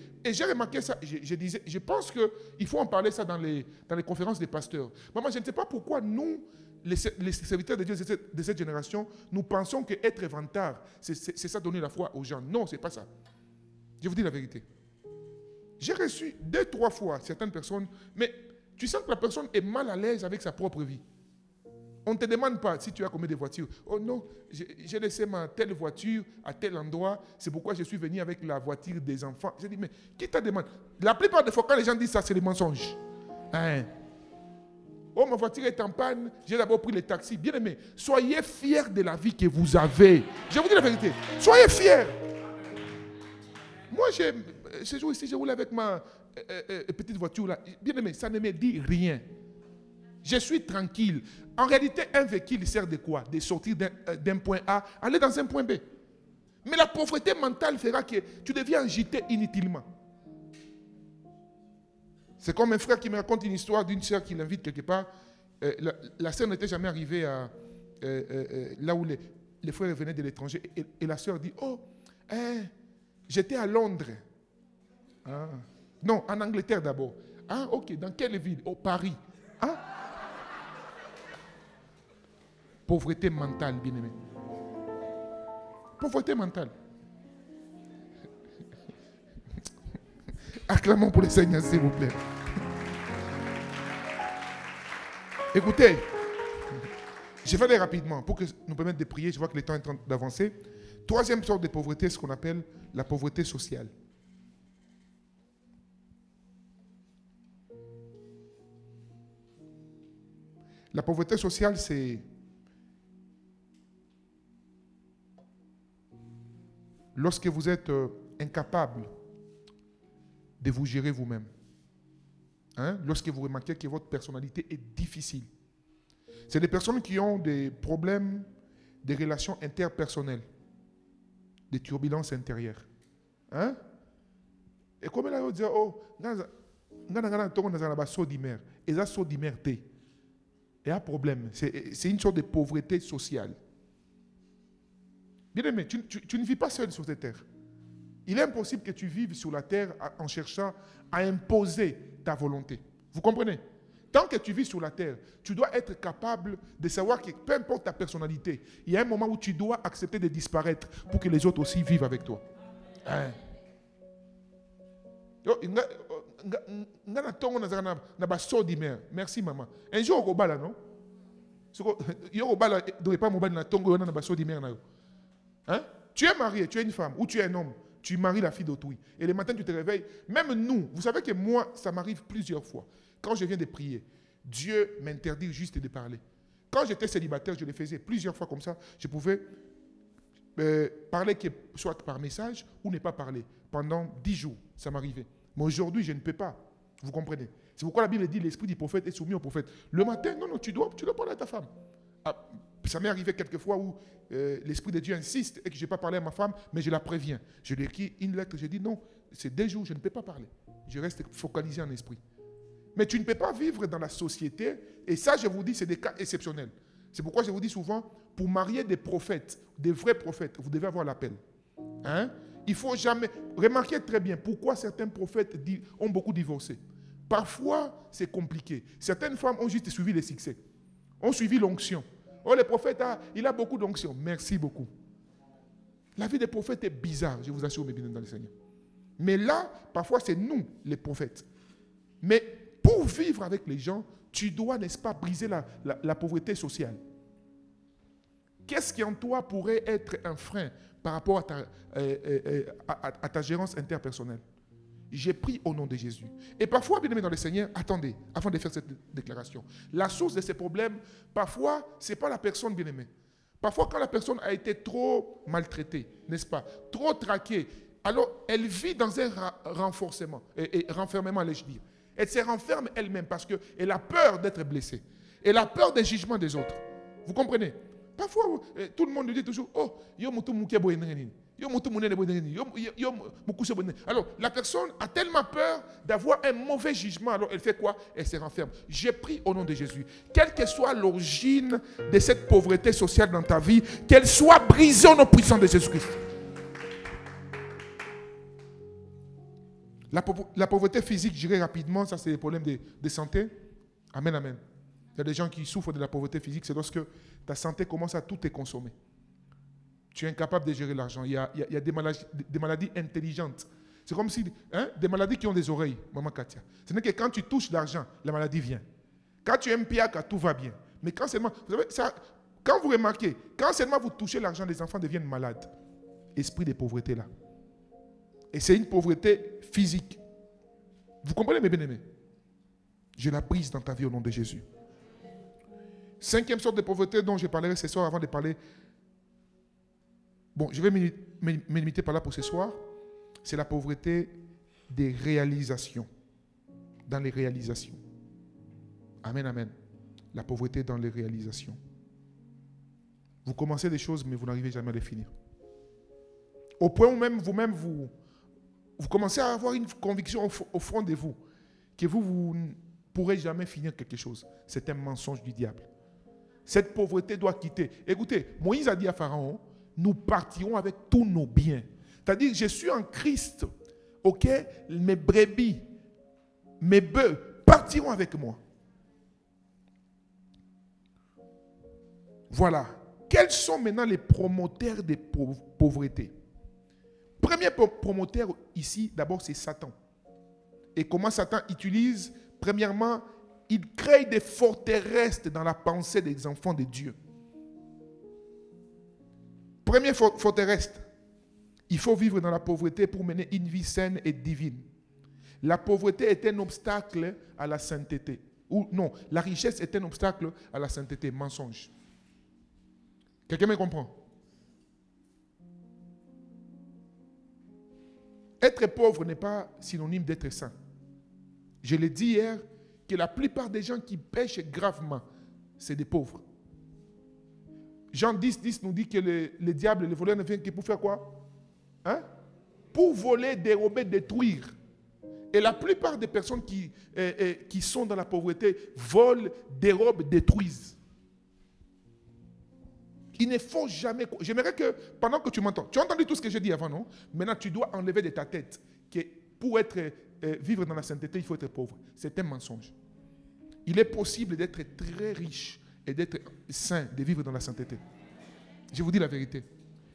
remarqué ça. Je pense qu'il faut en parler ça dans les conférences des pasteurs. Maman, je ne sais pas pourquoi nous, les serviteurs de Dieu de cette génération, nous pensons qu'être vantard, c'est ça donner la foi aux gens. Non, ce n'est pas ça. Je vous dis la vérité. J'ai reçu 2-3 fois certaines personnes, mais tu sens que la personne est mal à l'aise avec sa propre vie. On ne te demande pas si tu as combien de voitures. Oh non, j'ai laissé ma telle voiture à tel endroit. C'est pourquoi je suis venu avec la voiture des enfants. J'ai dit, mais qui t'a demandé? La plupart des fois, quand les gens disent ça, c'est des mensonges. Hein? Oh, ma voiture est en panne. J'ai d'abord pris le taxi. Bien aimé, soyez fiers de la vie que vous avez. Je vous dis la vérité. Soyez fiers. Moi, ce jour ici, je roule avec ma petite voiture là. Bien aimé, ça ne me dit rien. Je suis tranquille. En réalité, un véhicule sert de quoi? De sortir d'un point A, aller dans un point B. Mais la pauvreté mentale fera que tu deviens agité inutilement. C'est comme un frère qui me raconte une histoire d'une sœur qui l'invite quelque part. La sœur n'était jamais arrivée là où les frères venaient de l'étranger. Et la sœur dit, oh, j'étais à Londres. Ah. Non, en Angleterre d'abord. Ah, ok, dans quelle ville? Oh, Paris. Ah. Pauvreté mentale, bien-aimé. Pauvreté mentale. Acclamons pour le Seigneur, s'il vous plaît. Écoutez, je vais aller rapidement pour que nous permettre de prier. Je vois que le temps est en train d'avancer. Troisième sorte de pauvreté, ce qu'on appelle la pauvreté sociale. La pauvreté sociale, c'est lorsque vous êtes incapable de vous gérer vous-même. Hein? Lorsque vous remarquez que votre personnalité est difficile. C'est des personnes qui ont des problèmes, des relations interpersonnelles, des turbulences intérieures. Hein? Et comme elle a dit, oh, il y a un problème. C'est une sorte de pauvreté sociale. Bien aimé, tu ne vis pas seul sur cette terre. Il est impossible que tu vives sur la terre en cherchant à imposer ta volonté. Vous comprenez? Tant que tu vis sur la terre, tu dois être capable de savoir que peu importe ta personnalité, il y a un moment où tu dois accepter de disparaître pour que les autres aussi vivent avec toi. Hein? Merci maman. Un jour au bala non? Hein? Tu es marié, tu es une femme ou tu es un homme, tu maries la fille d'autrui. Et le matin tu te réveilles. Même nous, vous savez que moi, ça m'arrive plusieurs fois. Quand je viens de prier, Dieu m'interdit juste de parler. Quand j'étais célibataire, je le faisais plusieurs fois comme ça. Je pouvais parler soit par message ou ne pas parler. Pendant 10 jours, ça m'arrivait. Mais aujourd'hui, je ne peux pas. Vous comprenez? C'est pourquoi la Bible dit l'esprit du prophète est soumis au prophète. Le matin, non, tu dois parler à ta femme. Ah, ça m'est arrivé quelques fois où l'esprit de Dieu insiste et que je n'ai pas parlé à ma femme, mais je la préviens. Je lui écris une lettre, je dis non, c'est 2 jours, je ne peux pas parler. Je reste focalisé en esprit. Mais tu ne peux pas vivre dans la société, et ça, je vous dis, c'est des cas exceptionnels. C'est pourquoi je vous dis souvent, pour marier des prophètes, des vrais prophètes, vous devez avoir l'appel. Hein? Il faut jamais... Remarquez très bien pourquoi certains prophètes ont beaucoup divorcé. Parfois, c'est compliqué. Certaines femmes ont juste suivi les succès, ont suivi l'onction. Oh, le prophète, il a beaucoup d'onction. Merci beaucoup. La vie des prophètes est bizarre, je vous assure, mes bien dans le Seigneur. Mais là, parfois, c'est nous, les prophètes. Mais pour vivre avec les gens, tu dois, n'est-ce pas, briser la pauvreté sociale. Qu'est-ce qui en toi pourrait être un frein par rapport à ta gérance interpersonnelle? J'ai pris au nom de Jésus. Et parfois, bien aimé dans le Seigneur, attendez, avant de faire cette déclaration. La source de ces problèmes, parfois, ce n'est pas la personne bien aimée. Parfois, quand la personne a été trop maltraitée, n'est-ce pas, trop traquée, alors elle vit dans un renforcement, et renfermement, allais-je dire. Elle se renferme elle-même parce qu'elle a peur d'être blessée. Elle a peur des jugements des autres. Vous comprenez? Parfois, tout le monde lui dit toujours, oh, alors, la personne a tellement peur d'avoir un mauvais jugement. Alors, elle fait quoi? Elle se renferme. J'ai pris au nom de Jésus. Quelle que soit l'origine de cette pauvreté sociale dans ta vie, qu'elle soit brisée au nom puissant de Jésus-Christ. La pauvreté physique, je dirais rapidement, ça c'est des problèmes de santé. Amen, amen. Il y a des gens qui souffrent de la pauvreté physique, c'est lorsque ta santé commence à tout te consommer. Tu es incapable de gérer l'argent. Il y a des maladies intelligentes. C'est comme si, des maladies qui ont des oreilles, maman Katia. Ce n'est que quand tu touches l'argent, la maladie vient. Quand tu es un piaka, tout va bien. Mais quand seulement, vous savez, quand vous remarquez, quand seulement vous touchez l'argent, les enfants deviennent malades. Esprit de pauvreté là. Et c'est une pauvreté physique. Vous comprenez, mes bien-aimés? Je la brise dans ta vie au nom de Jésus. 5e sorte de pauvreté dont je parlerai ce soir avant de parler. Bon, je vais me limiter par là pour ce soir. C'est la pauvreté des réalisations. Dans les réalisations. Amen, amen. La pauvreté dans les réalisations. Vous commencez des choses, mais vous n'arrivez jamais à les finir. Au point où même vous-même, vous commencez à avoir une conviction au fond de vous que vous ne pourrez jamais finir quelque chose. C'est un mensonge du diable. Cette pauvreté doit quitter. Écoutez, Moïse a dit à Pharaon, nous partirons avec tous nos biens. C'est-à-dire, je suis en Christ. Ok, mes brebis, mes bœufs partiront avec moi. Voilà. Quels sont maintenant les promoteurs de pauvreté? Premier promoteur ici, d'abord, c'est Satan. Et comment Satan utilise? Premièrement, il crée des forteresses dans la pensée des enfants de Dieu. Première forteresse, il faut vivre dans la pauvreté pour mener une vie saine et divine. La pauvreté est un obstacle à la sainteté. Ou non, la richesse est un obstacle à la sainteté. Mensonge. Quelqu'un me comprend? Être pauvre n'est pas synonyme d'être saint. Je l'ai dit hier, que la plupart des gens qui pêchent gravement, c'est des pauvres. Jean 10 nous dit que le diable et le voleur ne viennent que pour faire quoi? Pour voler, dérober, détruire. Et la plupart des personnes qui sont dans la pauvreté volent, dérobent, détruisent. Il ne faut jamais... J'aimerais que, pendant que tu m'entends, tu as entendu tout ce que j'ai dit avant, non? Maintenant, tu dois enlever de ta tête que pour vivre dans la sainteté, il faut être pauvre. C'est un mensonge. Il est possible d'être très riche et d'être saint, de vivre dans la sainteté. Je vous dis la vérité.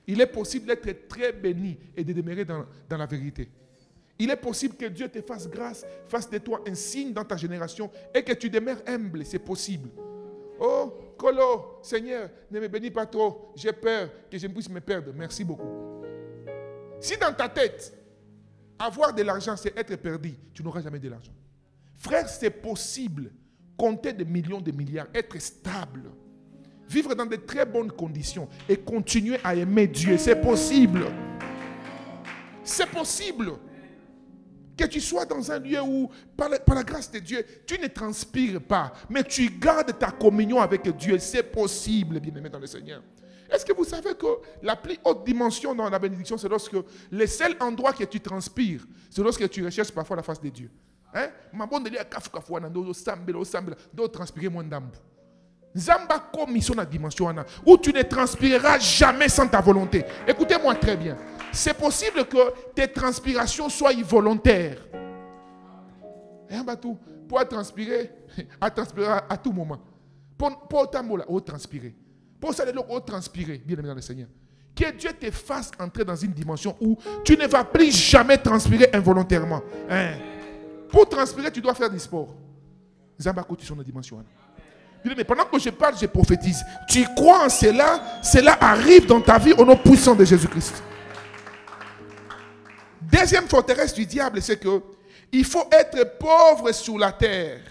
Il est possible d'être très béni et de demeurer dans la vérité. Il est possible que Dieu te fasse grâce, fasse de toi un signe dans ta génération et que tu demeures humble. C'est possible. Oh, Colo, Seigneur, ne me bénis pas trop. J'ai peur que je ne puisse me perdre. Merci beaucoup. Si dans ta tête, avoir de l'argent, c'est être perdu, tu n'auras jamais de l'argent. Frère, c'est possible. Compter des millions, des milliards, être stable. Vivre dans de très bonnes conditions et continuer à aimer Dieu. C'est possible. C'est possible. Que tu sois dans un lieu où, par la grâce de Dieu, tu ne transpires pas, mais tu gardes ta communion avec Dieu. C'est possible, bien-aimé dans le Seigneur. Est-ce que vous savez que la plus haute dimension dans la bénédiction, c'est lorsque le seul endroit que tu transpires, c'est lorsque tu recherches parfois la face de Dieu. Hein? Transpirer moins d'âme. Zamba comme sont la dimension où tu ne transpireras jamais sans ta volonté. Écoutez-moi très bien. C'est possible que tes transpirations soient involontaires. Pour transpirer, à tout moment. Pour transpirer. Pour ça, transpirer, bien aimé dans le Seigneur. Que Dieu te fasse entrer dans une dimension où tu ne vas plus jamais transpirer involontairement. Hein? Pour transpirer, tu dois faire du sport. Zamba tu sont la dimension. Mais pendant que je parle, je prophétise. Tu crois en cela, cela arrive dans ta vie au nom puissant de Jésus-Christ. Deuxième forteresse du diable, c'est que il faut être pauvre sur la terre.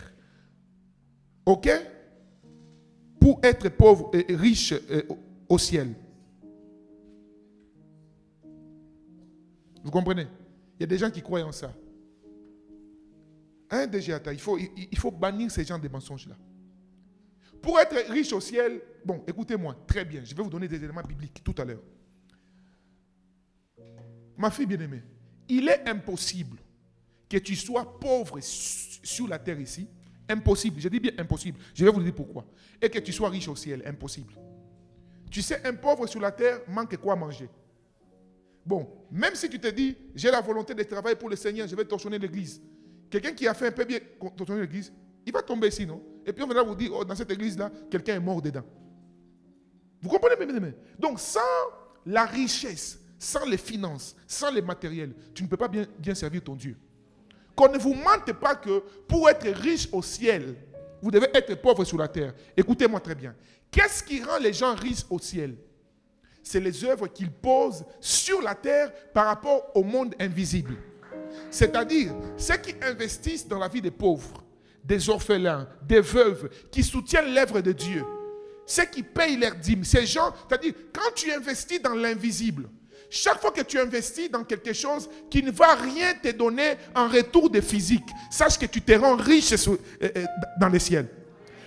Ok? Pour être pauvre et riche au ciel. Vous comprenez? Il y a des gens qui croient en ça. Hein, DGATA, il faut bannir ces gens de mensonges-là. Pour être riche au ciel, bon, écoutez-moi, très bien, je vais vous donner des éléments bibliques tout à l'heure. Ma fille bien-aimée, il est impossible que tu sois pauvre sur la terre ici. Impossible, je dis bien impossible. Je vais vous dire pourquoi. Et que tu sois riche au ciel, impossible. Tu sais, un pauvre sur la terre manque quoi manger. Bon, même si tu te dis, j'ai la volonté de travailler pour le Seigneur, je vais torchonner l'église. Quelqu'un qui a fait un peu bien torchonner l'église, il va tomber ici, non? Et puis on va vous dire, oh, dans cette église-là, quelqu'un est mort dedans. Vous comprenez, bien aimé? Donc, sans la richesse, sans les finances, sans les matériels, tu ne peux pas bien servir ton Dieu. Qu'on ne vous mente pas que pour être riche au ciel, vous devez être pauvre sur la terre. Écoutez-moi très bien. Qu'est-ce qui rend les gens riches au ciel? C'est les œuvres qu'ils posent sur la terre par rapport au monde invisible. C'est-à-dire, ceux qui investissent dans la vie des pauvres, des orphelins, des veuves, qui soutiennent l'œuvre de Dieu, ceux qui payent leurs dîmes, ces gens, c'est-à-dire, quand tu investis dans l'invisible, chaque fois que tu investis dans quelque chose qui ne va rien te donner en retour de physique, sache que tu te rends riche dans les ciels.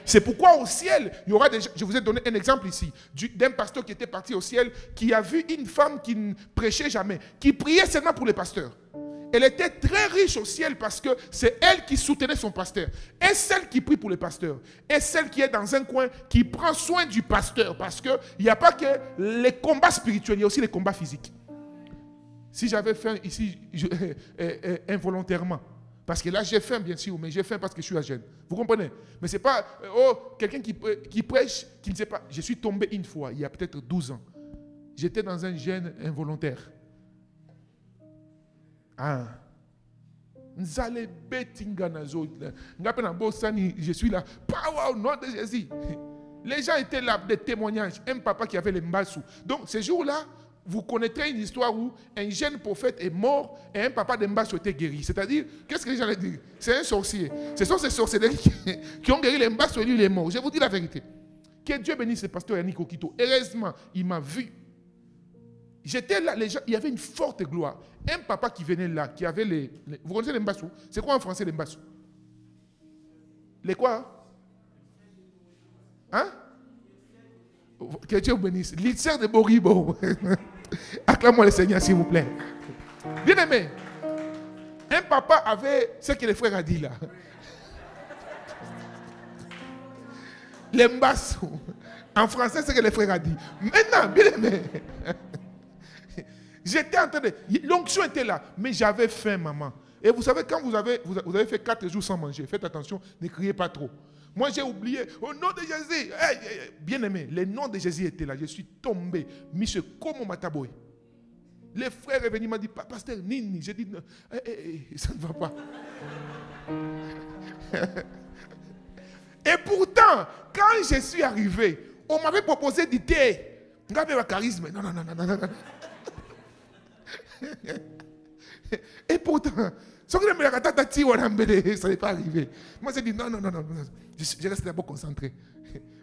C'est pourquoi au ciel, il y aura des gens. Je vous ai donné un exemple ici d'un pasteur qui était parti au ciel, qui a vu une femme qui ne prêchait jamais, qui priait seulement pour les pasteurs. Elle était très riche au ciel parce que c'est elle qui soutenait son pasteur. Et celle qui prie pour les pasteurs. Et celle qui est dans un coin qui prend soin du pasteur. Parce qu'il n'y a pas que les combats spirituels, il y a aussi les combats physiques. Si j'avais faim ici involontairement, parce que là j'ai faim bien sûr, mais j'ai faim parce que je suis à jeûne. Vous comprenez? Mais ce n'est pas quelqu'un qui prêche, qui ne sait pas. Je suis tombé une fois, il y a peut-être 12 ans. J'étais dans un jeûne involontaire. Ah. Je suis là. Power au nom de Jésus. Les gens étaient là, des témoignages. Un papa qui avait les mbassous. Donc, ce jour-là, vous connaîtrez une histoire où un jeune prophète est mort et un papa de mbassou était guéri. C'est-à-dire, qu'est-ce que les gens disent? C'est un sorcier. Ce sont ces sorcelleries qui ont guéri les mbassou et lui, il est mort. Je vous dis la vérité. Que Dieu bénisse le pasteur Yannick Okito. Heureusement, il m'a vu. J'étais là, les gens, il y avait une forte gloire. Un papa qui venait là, qui avait vous connaissez les mbassou? C'est quoi en français les mbassou? Les quoi? Hein? Que Dieu vous bénisse. L'Itzer de Boribo. Acclame-moi le Seigneur, s'il vous plaît. Bien aimé, un papa avait ce que le frère a dit là. Les mbassou. En français, c'est ce que le frère a dit. Maintenant, bien aimé. J'étais en train de... L'onction était là, mais j'avais faim, maman. Et vous savez, quand vous avez fait 4 jours sans manger, faites attention, ne criez pas trop. Moi, j'ai oublié, au nom de Jésus, bien aimé, le nom de Jésus était là. Je suis tombé, monsieur Komo Mataboy. Les frères est venu, il m'a dit, pasteur Nini. J'ai dit, non, ça ne va pas. Et pourtant, quand je suis arrivé, on m'avait proposé du thé. Regardez le charisme. Non. Et pourtant, ça n'est pas arrivé. Moi, j'ai dit non. Je reste d'abord concentré.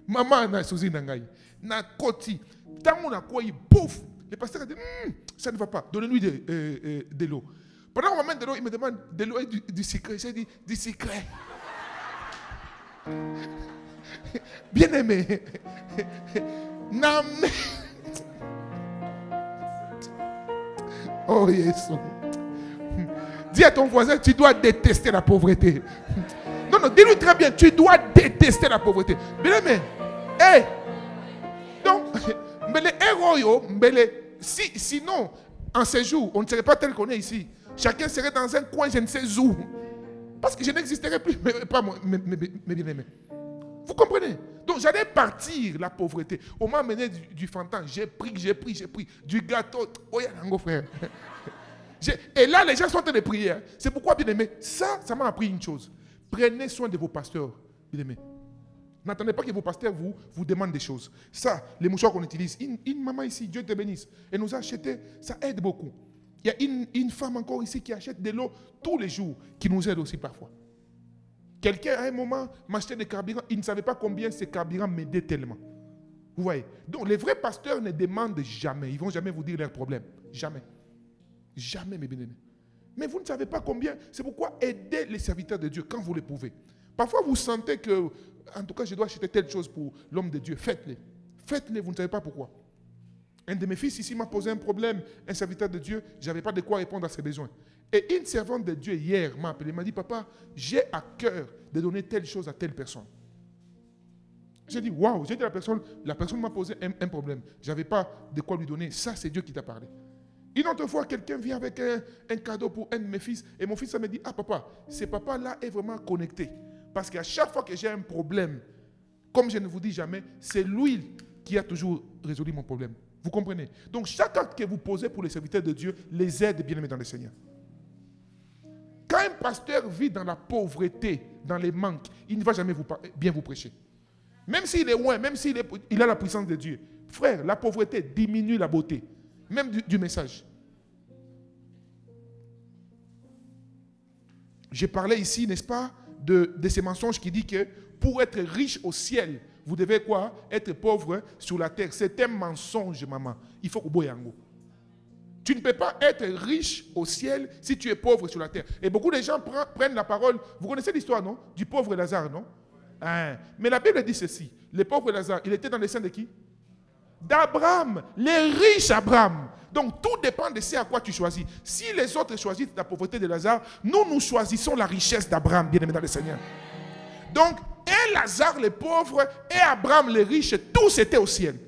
Maman, na souzi nangai. Na koti. Tant on a quoi, il pouf. Le pasteur a dit, ça ne va pas. Donnez-lui de l'eau. Pendant qu'on m'amène de l'eau, il me demande de l'eau et du secret. J'ai dit, du secret. Bien aimé. Oh Jésus. Dis à ton voisin, tu dois détester la pauvreté. Non, dis-lui très bien, tu dois détester la pauvreté. Bien aimé. Hey. Donc, sinon, en ces jours, on ne serait pas tel qu'on est ici. Chacun serait dans un coin, je ne sais où. Parce que je n'existerais plus, mais pas moi, mes bien-aimés. Vous comprenez? Donc j'allais partir la pauvreté. On m'a amené du fantan. J'ai pris. Du gâteau. Oh, yango, frère. Et là, les gens sont en train de prier. C'est pourquoi, bien-aimés, ça m'a appris une chose. Prenez soin de vos pasteurs, bien-aimés. N'attendez pas que vos pasteurs vous demandent des choses. Ça, les mouchoirs qu'on utilise. Une maman ici, Dieu te bénisse, elle nous a acheté, ça aide beaucoup. Il y a une femme encore ici qui achète de l'eau tous les jours, qui nous aide aussi parfois. Quelqu'un, à un moment, m'achetait des carburants. Il ne savait pas combien ces carburants m'aidaient tellement. Vous voyez? Donc, les vrais pasteurs ne demandent jamais. Ils ne vont jamais vous dire leurs problèmes. Jamais. Jamais, mes bien-aimés. Mais vous ne savez pas combien. C'est pourquoi aidez les serviteurs de Dieu quand vous le pouvez. Parfois, vous sentez que, en tout cas, je dois acheter telle chose pour l'homme de Dieu. Faites-les. Faites-les, vous ne savez pas pourquoi. Un de mes fils ici m'a posé un problème. Un serviteur de Dieu, je n'avais pas de quoi répondre à ses besoins. Et une servante de Dieu hier m'a appelé, m'a dit, papa, j'ai à cœur de donner telle chose à telle personne. J'ai dit, waouh, j'ai dit à la personne m'a posé un problème. Je n'avais pas de quoi lui donner. Ça, c'est Dieu qui t'a parlé. Une autre fois, quelqu'un vient avec un cadeau pour un de mes fils. Et mon fils, ça me dit, ah papa, ce papa-là est vraiment connecté. Parce qu'à chaque fois que j'ai un problème, comme je ne vous dis jamais, c'est lui qui a toujours résolu mon problème. Vous comprenez? Donc, chaque acte que vous posez pour les serviteurs de Dieu les aide bien aimés dans le Seigneur. Quand un pasteur vit dans la pauvreté, dans les manques, il ne va jamais bien vous prêcher. Même s'il est loin, même s'il a la puissance de Dieu. Frère, la pauvreté diminue la beauté, même du message. J'ai parlé ici, n'est-ce pas, de ces mensonges qui disent que pour être riche au ciel, vous devez quoi? Être pauvre sur la terre. C'est un mensonge, maman. Il faut que vous yango. Tu ne peux pas être riche au ciel si tu es pauvre sur la terre. Et beaucoup de gens prennent la parole. Vous connaissez l'histoire, non? Du pauvre Lazare, non? Hein? Mais la Bible dit ceci. Le pauvre Lazare, il était dans les seins de qui? D'Abraham. Les riches Abraham. Donc tout dépend de ce à quoi tu choisis. Si les autres choisissent la pauvreté de Lazare, nous choisissons la richesse d'Abraham, bien aimé dans le Seigneur. Donc, et Lazare le pauvre, et Abraham le riche, tous étaient au ciel.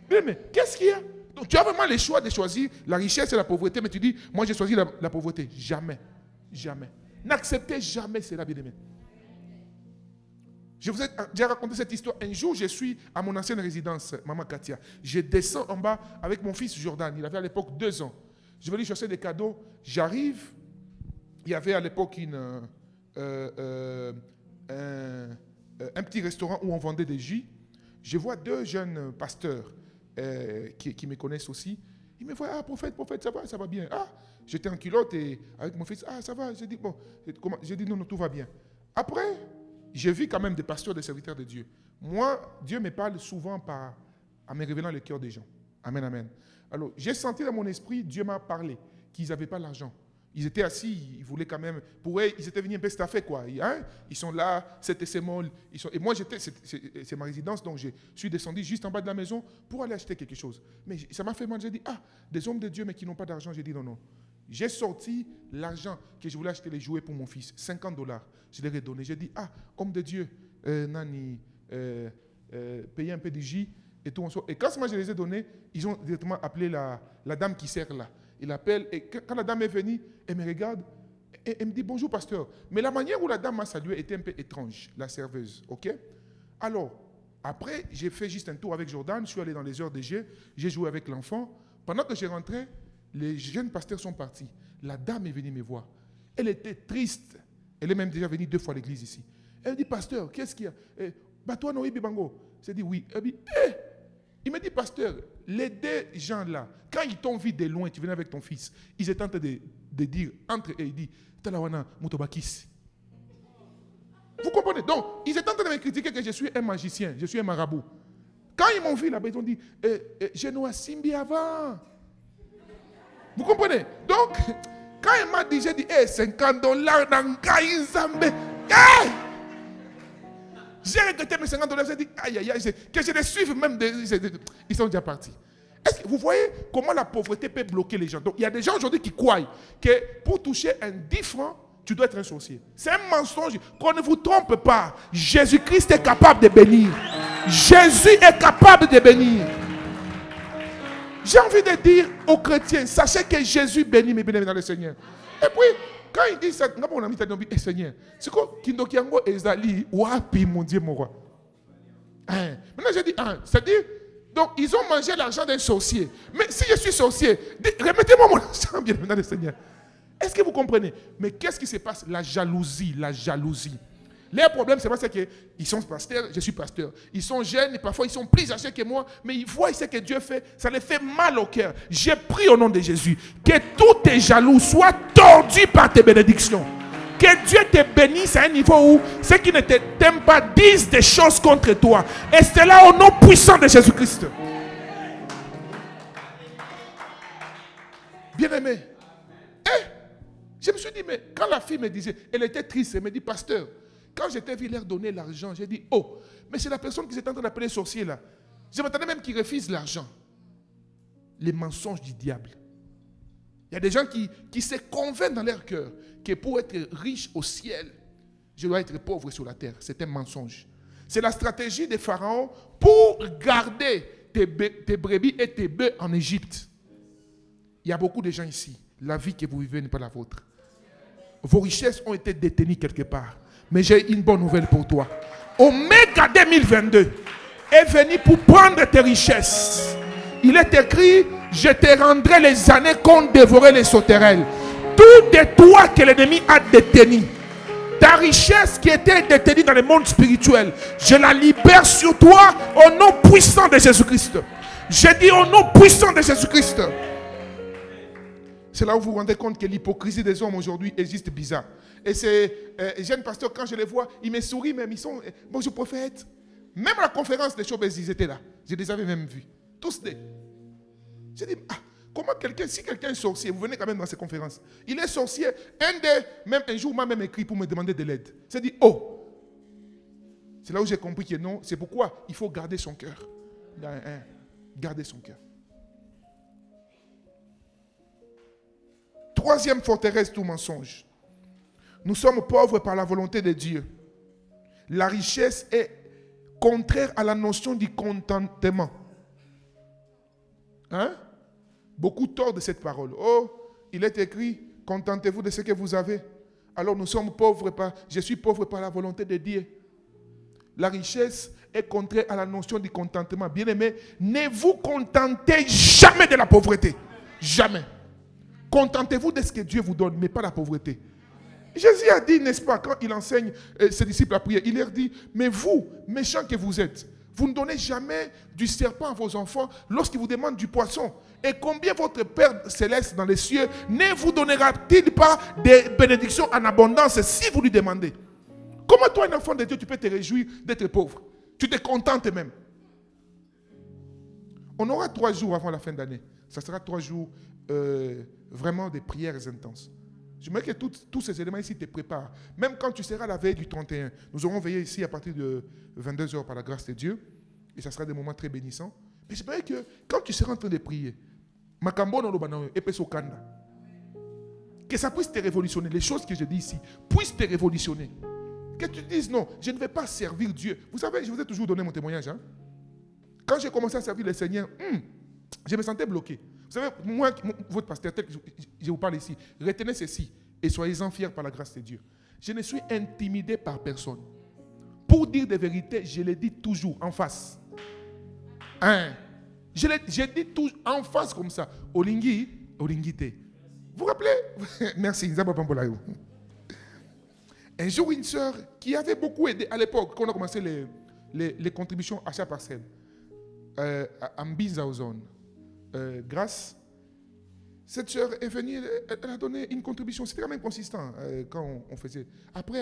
Mais qu'est-ce qu'il y a? Donc, tu as vraiment le choix de choisir la richesse et la pauvreté, mais tu dis, moi j'ai choisi la pauvreté. Jamais. Jamais. N'acceptez jamais cela, bien-aimé. J'ai raconté cette histoire. Un jour, je suis à mon ancienne résidence, Maman Katia. Je descends en bas avec mon fils Jordan. Il avait à l'époque 2 ans. Je vais lui chercher des cadeaux. J'arrive. Il y avait à l'époque un petit restaurant où on vendait des jus. Je vois 2 jeunes pasteurs qui me connaissent aussi. Ils me voient, ah, prophète, ça va bien. Ah, j'étais en culotte et avec mon fils, ah, ça va. J'ai dit, bon, j'ai dit, non, tout va bien. Après, j'ai vu quand même des pasteurs, des serviteurs de Dieu. Moi, Dieu me parle souvent en me révélant le cœur des gens. Amen, amen. Alors, j'ai senti dans mon esprit, Dieu m'a parlé, qu'ils n'avaient pas l'argent. Ils étaient assis, ils voulaient quand même... Pour eux, ils étaient venus un peu staffer, quoi. Hein? Ils sont là, c'était ces molles. Et moi, c'est ma résidence, donc je suis descendu juste en bas de la maison pour aller acheter quelque chose. Mais ça m'a fait mal. J'ai dit, ah, des hommes de Dieu, mais qui n'ont pas d'argent. J'ai dit, non. J'ai sorti l'argent que je voulais acheter les jouets pour mon fils, $50. Je leur ai donné. J'ai dit, ah, homme de Dieu, Nani, payez un peu de jus et tout. Et quand moi je les ai donnés, ils ont directement appelé la dame qui sert là. Il appelle, et quand la dame est venue, elle me regarde, et elle me dit, bonjour pasteur. Mais la manière où la dame m'a salué était un peu étrange, la serveuse, ok? Alors, après, j'ai fait juste un tour avec Jordan, je suis allé dans les heures de jeu, j'ai joué avec l'enfant. Pendant que j'ai rentré, les jeunes pasteurs sont partis. La dame est venue me voir. Elle était triste. Elle est même déjà venue 2 fois à l'église ici. Elle dit, pasteur, qu'est-ce qu'il y a? Bah toi, non, Bango. J'ai dit, oui. Elle dit, il me dit, pasteur, les 2 gens-là, quand ils t'ont vu de loin, tu venais avec ton fils, ils étaient en train de dire, entre eux, il dit, Talawana, Mutobakis. Vous comprenez? Donc, ils étaient en train de me critiquer que je suis un magicien, je suis un marabout. Quand ils m'ont vu là-bas, ils ont dit, je nous Simbi avant. Vous comprenez? Donc, quand il m'a dit, j'ai dit, $50 dans Gaïzambe. J'ai regretté mes $50, j'ai dit, aïe, aïe, aïe, que je les suive même, ils sont déjà partis. Est-ce que vous voyez comment la pauvreté peut bloquer les gens? Donc, il y a des gens aujourd'hui qui croient que pour toucher un 10 francs, tu dois être un sorcier. C'est un mensonge. Qu'on ne vous trompe pas. Jésus-Christ est capable de bénir. Jésus est capable de bénir. J'ai envie de dire aux chrétiens, sachez que Jésus bénit mes bien-aimés dans le Seigneur. Et puis, quand il dit ça, on a dit, Seigneur, c'est quoi Kindokiango Ezali, Wapi, mon Dieu, mon roi. Maintenant, j'ai dit, c'est-à-dire, donc, ils ont mangé l'argent d'un sorcier. Mais si je suis sorcier, remettez-moi mon argent, bien-aimés dans le Seigneur. Est-ce que vous comprenez? Mais qu'est-ce qui se passe? La jalousie, la jalousie. Leur problème, c'est pas ça qu'ils sont pasteurs, je suis pasteur. Ils sont jeunes et parfois ils sont plus âgés que moi, mais ils voient ce que Dieu fait, ça les fait mal au cœur. J'ai pris au nom de Jésus que tous tes jaloux soient tordus par tes bénédictions. Que Dieu te bénisse à un niveau où ceux qui ne t'aiment pas disent des choses contre toi. Et c'est là au nom puissant de Jésus-Christ. Bien-aimé. Je me suis dit, mais quand la fille me disait, elle était triste, elle me dit, pasteur, quand j'étais vu leur donner l'argent, j'ai dit, oh, mais c'est la personne qui s'est en train d'appeler sorcier là. Je m'attendais même qu'il refuse l'argent. Les mensonges du diable. Il y a des gens qui se convainquent dans leur cœur que pour être riche au ciel, je dois être pauvre sur la terre. C'est un mensonge. C'est la stratégie des pharaons pour garder tes brebis et tes bœufs en Égypte. Il y a beaucoup de gens ici. La vie que vous vivez n'est pas la vôtre. Vos richesses ont été détenues quelque part. Mais j'ai une bonne nouvelle pour toi. Omega 2022 est venu pour prendre tes richesses. Il est écrit, je te rendrai les années qu'ont dévoré les sauterelles. Tout de toi que l'ennemi a détenu. Ta richesse qui était détenue dans le monde spirituel, je la libère sur toi au nom puissant de Jésus-Christ. Je dis au nom puissant de Jésus-Christ. C'est là où vous vous rendez compte que l'hypocrisie des hommes aujourd'hui existe bizarre. Et ces jeunes pasteurs, quand je les vois, ils me sourient même. Ils sont, bonjour prophète. Même la conférence des Chobes, ils étaient là. Je les avais même vus. Tous des. J'ai dit, comment si quelqu'un est sorcier, vous venez quand même dans ces conférences. Il est sorcier. Même un jour, m'a même écrit pour me demander de l'aide. J'ai dit, oh. C'est là où j'ai compris que non. C'est pourquoi il faut garder son cœur. Garder son cœur. Troisième forteresse, tout mensonge. Nous sommes pauvres par la volonté de Dieu. La richesse est contraire à la notion du contentement. Beaucoup tordent cette parole. Oh, il est écrit, contentez-vous de ce que vous avez. Alors nous sommes pauvres je suis pauvre par la volonté de Dieu. La richesse est contraire à la notion du contentement. Bien-aimés, ne vous contentez jamais de la pauvreté. Jamais. Contentez-vous de ce que Dieu vous donne, mais pas la pauvreté. Jésus a dit, n'est-ce pas, quand il enseigne ses disciples à prier, il leur dit, mais vous, méchants que vous êtes, vous ne donnez jamais du serpent à vos enfants lorsqu'ils vous demandent du poisson. Et combien votre Père céleste dans les cieux ne vous donnera-t-il pas des bénédictions en abondance si vous lui demandez? Comment toi, un enfant de Dieu, tu peux te réjouir d'être pauvre? Tu te contentes même. On aura 3 jours avant la fin d'année. Ça sera 3 jours vraiment des prières intenses. J'aimerais que tous ces éléments ici te préparent. Même quand tu seras la veille du 31, nous aurons veillé ici à partir de 22h par la grâce de Dieu. Et ça sera des moments très bénissants. Mais j'aimerais que quand tu seras en train de prier, que ça puisse te révolutionner. Les choses que je dis ici puissent te révolutionner. Que tu te dises non, je ne vais pas servir Dieu. Vous savez, je vous ai toujours donné mon témoignage. Quand j'ai commencé à servir le Seigneur, je me sentais bloqué. Vous savez, moi, votre pasteur, tel que je vous parle ici, retenez ceci et soyez-en fiers par la grâce de Dieu. Je ne suis intimidé par personne. Pour dire des vérités, je les dis toujours en face. Je dis toujours en face comme ça. Olingi, Oringite. Vous vous rappelez? Merci. Un jour, une sœur qui avait beaucoup aidé à l'époque, quand on a commencé les contributions à chaque parcelle, en Biza aux zones, grâce, cette sœur est venue, elle a donné une contribution, c'était quand même consistant quand on faisait. Après,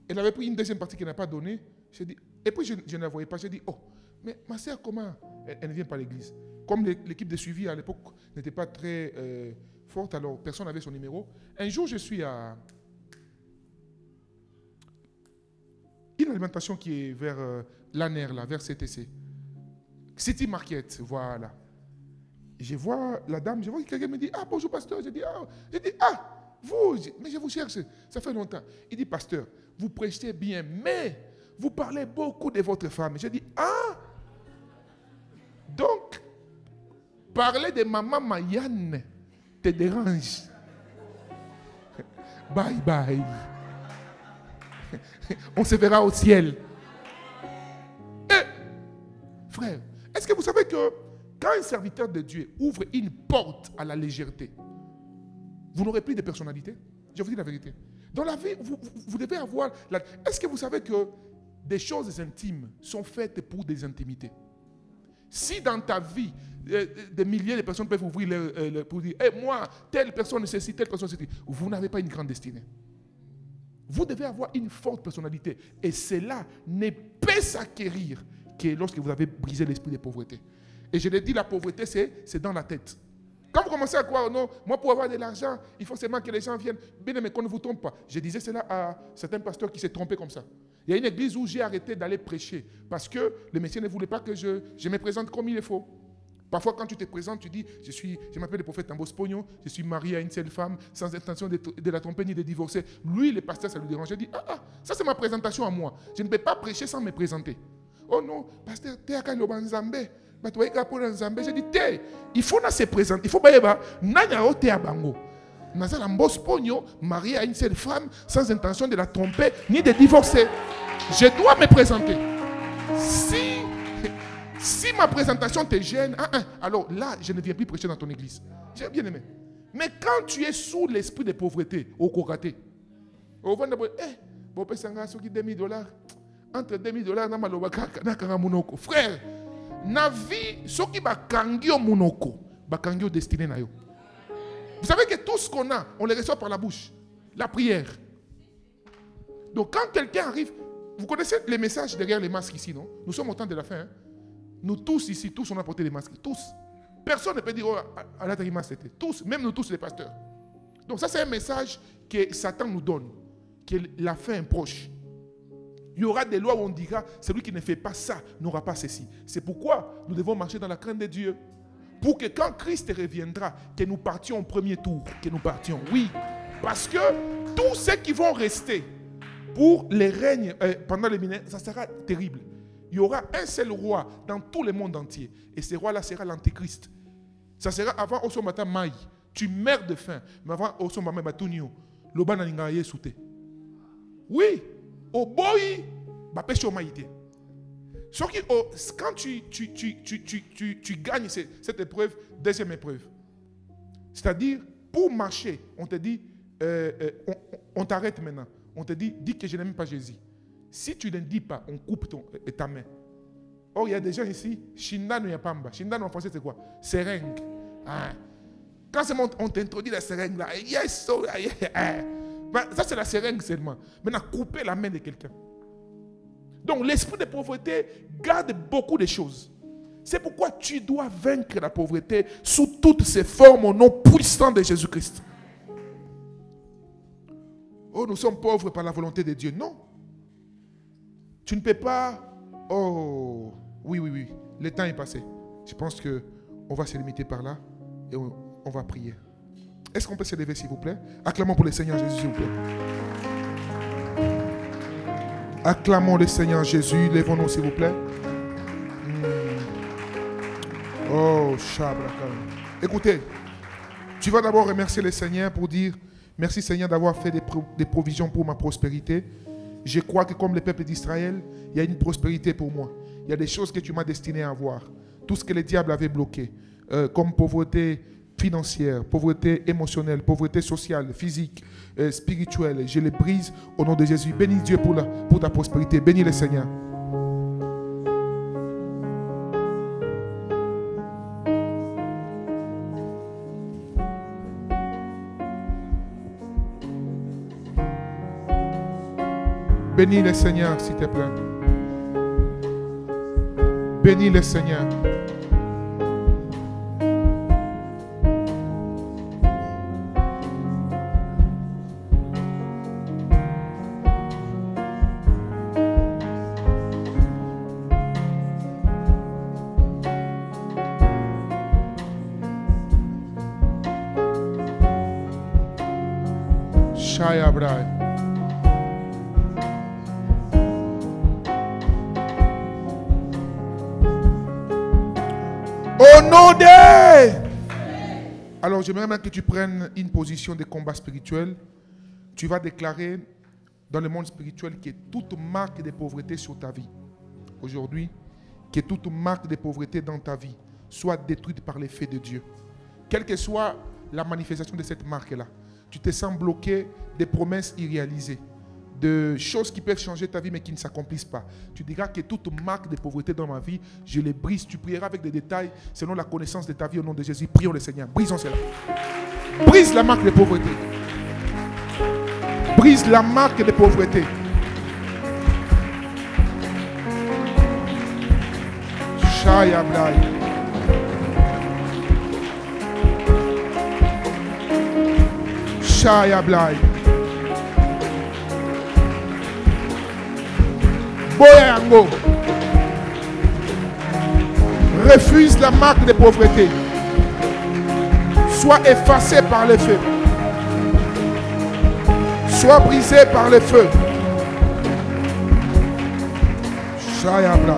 elle avait pris une deuxième partie qu'elle n'a pas donnée. J'ai dit, et puis je ne la voyais pas. J'ai dit, oh, mais ma sœur, comment elle ne vient pas à l'église? Comme l'équipe de suivi à l'époque n'était pas très forte, alors personne n'avait son numéro. Un jour, je suis à une alimentation qui est vers l'ANER, là, vers CTC. City Market, voilà. Je vois la dame, je vois que quelqu'un me dit, ah, bonjour pasteur. Je dis, vous, mais je vous cherche, ça fait longtemps. Il dit, pasteur, vous prêchez bien, mais vous parlez beaucoup de votre femme. Je dis, donc, parler de maman Mayane te dérange. Bye bye. On se verra au ciel. Frère, est-ce que vous savez que quand un serviteur de Dieu ouvre une porte à la légèreté, vous n'aurez plus de personnalité? Je vous dis la vérité. Dans la vie, vous devez avoir... Est-ce que vous savez que des choses intimes sont faites pour des intimités? Si dans ta vie, des milliers de personnes peuvent ouvrir pour dire, moi, telle personne ceci, telle personne ceci, vous n'avez pas une grande destinée. Vous devez avoir une forte personnalité. Et cela ne peut s'acquérir que lorsque vous avez brisé l'esprit de pauvreté. Et je l'ai dit, la pauvreté, c'est dans la tête. Quand vous commencez à croire, non, moi pour avoir de l'argent, il faut seulement que les gens viennent. Bien, mais qu'on ne vous trompe pas. Je disais cela à certains pasteurs qui s'est trompé comme ça. Il y a une église où j'ai arrêté d'aller prêcher parce que le Messie ne voulait pas que je me présente comme il faut. Parfois, quand tu te présentes, tu dis, je m'appelle le prophète Ambos Pogno, je suis marié à une seule femme, sans intention de la tromper ni de divorcer. Lui, le pasteur, ça lui dérange. Je dis, ça c'est ma présentation à moi. Je ne peux pas prêcher sans me présenter. Oh non, pasteur, tu es à Kanobanzambe. J'ai dit, il faut se présenter. Il faut Nazal Ambos Pogno, marié à une seule femme, sans intention de la tromper ni de divorcer. Je dois me présenter. Si ma présentation te gêne, alors là, je ne viens plus prêcher dans ton église. J'ai bien aimé. Mais quand tu es sous l'esprit de pauvreté, au Koraté, au $20, entre $2000, frère, na vie, ce qui va kangio munoko, va kangio destiné na yo. Vous savez que tout ce qu'on a, on le reçoit par la bouche, la prière. Donc quand quelqu'un arrive, vous connaissez les messages derrière les masques ici, non? Nous sommes au temps de la fin. Hein? Nous tous ici, tous on a porté des masques, tous. Personne ne peut dire, à la c'était. Tous, même nous tous les pasteurs. Donc ça c'est un message que Satan nous donne, que la fin est proche. Il y aura des lois où on dira, celui qui ne fait pas ça n'aura pas ceci. C'est pourquoi nous devons marcher dans la crainte de Dieu. Pour que quand Christ reviendra, que nous partions au premier tour, que nous partions. Oui, parce que tous ceux qui vont rester pour les règnes pendant les millénaires, ça sera terrible. Il y aura un seul roi dans tout le monde entier. Et ce roi-là sera l'antéchrist. Ça sera avant Osomata Maï. Tu meurs de faim. Mais avant Osomata Batunio, Loba Naningaye Souté. Oui. Au boy, bapêche au maïté. Quand tu gagnes cette épreuve, deuxième épreuve, c'est-à-dire pour marcher, on te dit, on t'arrête maintenant. On te dit, dis que je n'aime pas Jésus. Si tu ne dis pas, on coupe ta main. Or, il y a des gens ici, Shinda no yapamba. Shinda en français, c'est quoi? Seringue. Quand on t'introduit la seringue là, yes, so, yeah. Ça c'est la seringue seulement. Maintenant, couper la main de quelqu'un. Donc l'esprit de pauvreté garde beaucoup de choses. C'est pourquoi tu dois vaincre la pauvreté sous toutes ses formes au nom puissant de Jésus-Christ. Oh, nous sommes pauvres par la volonté de Dieu. Non. Tu ne peux pas... Oh, oui. Le temps est passé. Je pense qu'on va se limiter par là et on va prier. Est-ce qu'on peut se lever, s'il vous plaît? Acclamons pour le Seigneur Jésus, s'il vous plaît. Acclamons le Seigneur Jésus. Lèvons-nous, s'il vous plaît. Oh, Shabrakam. Écoutez, tu vas d'abord remercier le Seigneur pour dire, merci Seigneur d'avoir fait des provisions pour ma prospérité. Je crois que comme le peuple d'Israël, il y a une prospérité pour moi. Il y a des choses que tu m'as destiné à avoir. Tout ce que le diable avait bloqué, comme pauvreté, financière, pauvreté émotionnelle, pauvreté sociale, physique, spirituelle. Je les brise au nom de Jésus. Bénis Dieu pour ta prospérité. Bénis le Seigneur. Bénis le Seigneur, s'il te plaît. Bénis le Seigneur. Shaya Brai. Au nom de... Alors, j'aimerais bien que tu prennes une position de combat spirituel. Tu vas déclarer dans le monde spirituel que toute marque de pauvreté sur ta vie, aujourd'hui, que toute marque de pauvreté dans ta vie soit détruite par l'effet de Dieu. Quelle que soit la manifestation de cette marque-là, tu te sens bloqué des promesses irréalisées, de choses qui peuvent changer ta vie mais qui ne s'accomplissent pas. Tu diras que toute marque de pauvreté dans ma vie, je les brise. Tu prieras avec des détails selon la connaissance de ta vie au nom de Jésus. Prions le Seigneur. Brisons cela. Brise la marque de pauvreté. Brise la marque de pauvreté. Shaya Blai. Shaya Blai. Boyango. Refuse la marque de pauvreté. Sois effacé par le feu. Sois brisé par le feu. Shaya Blai.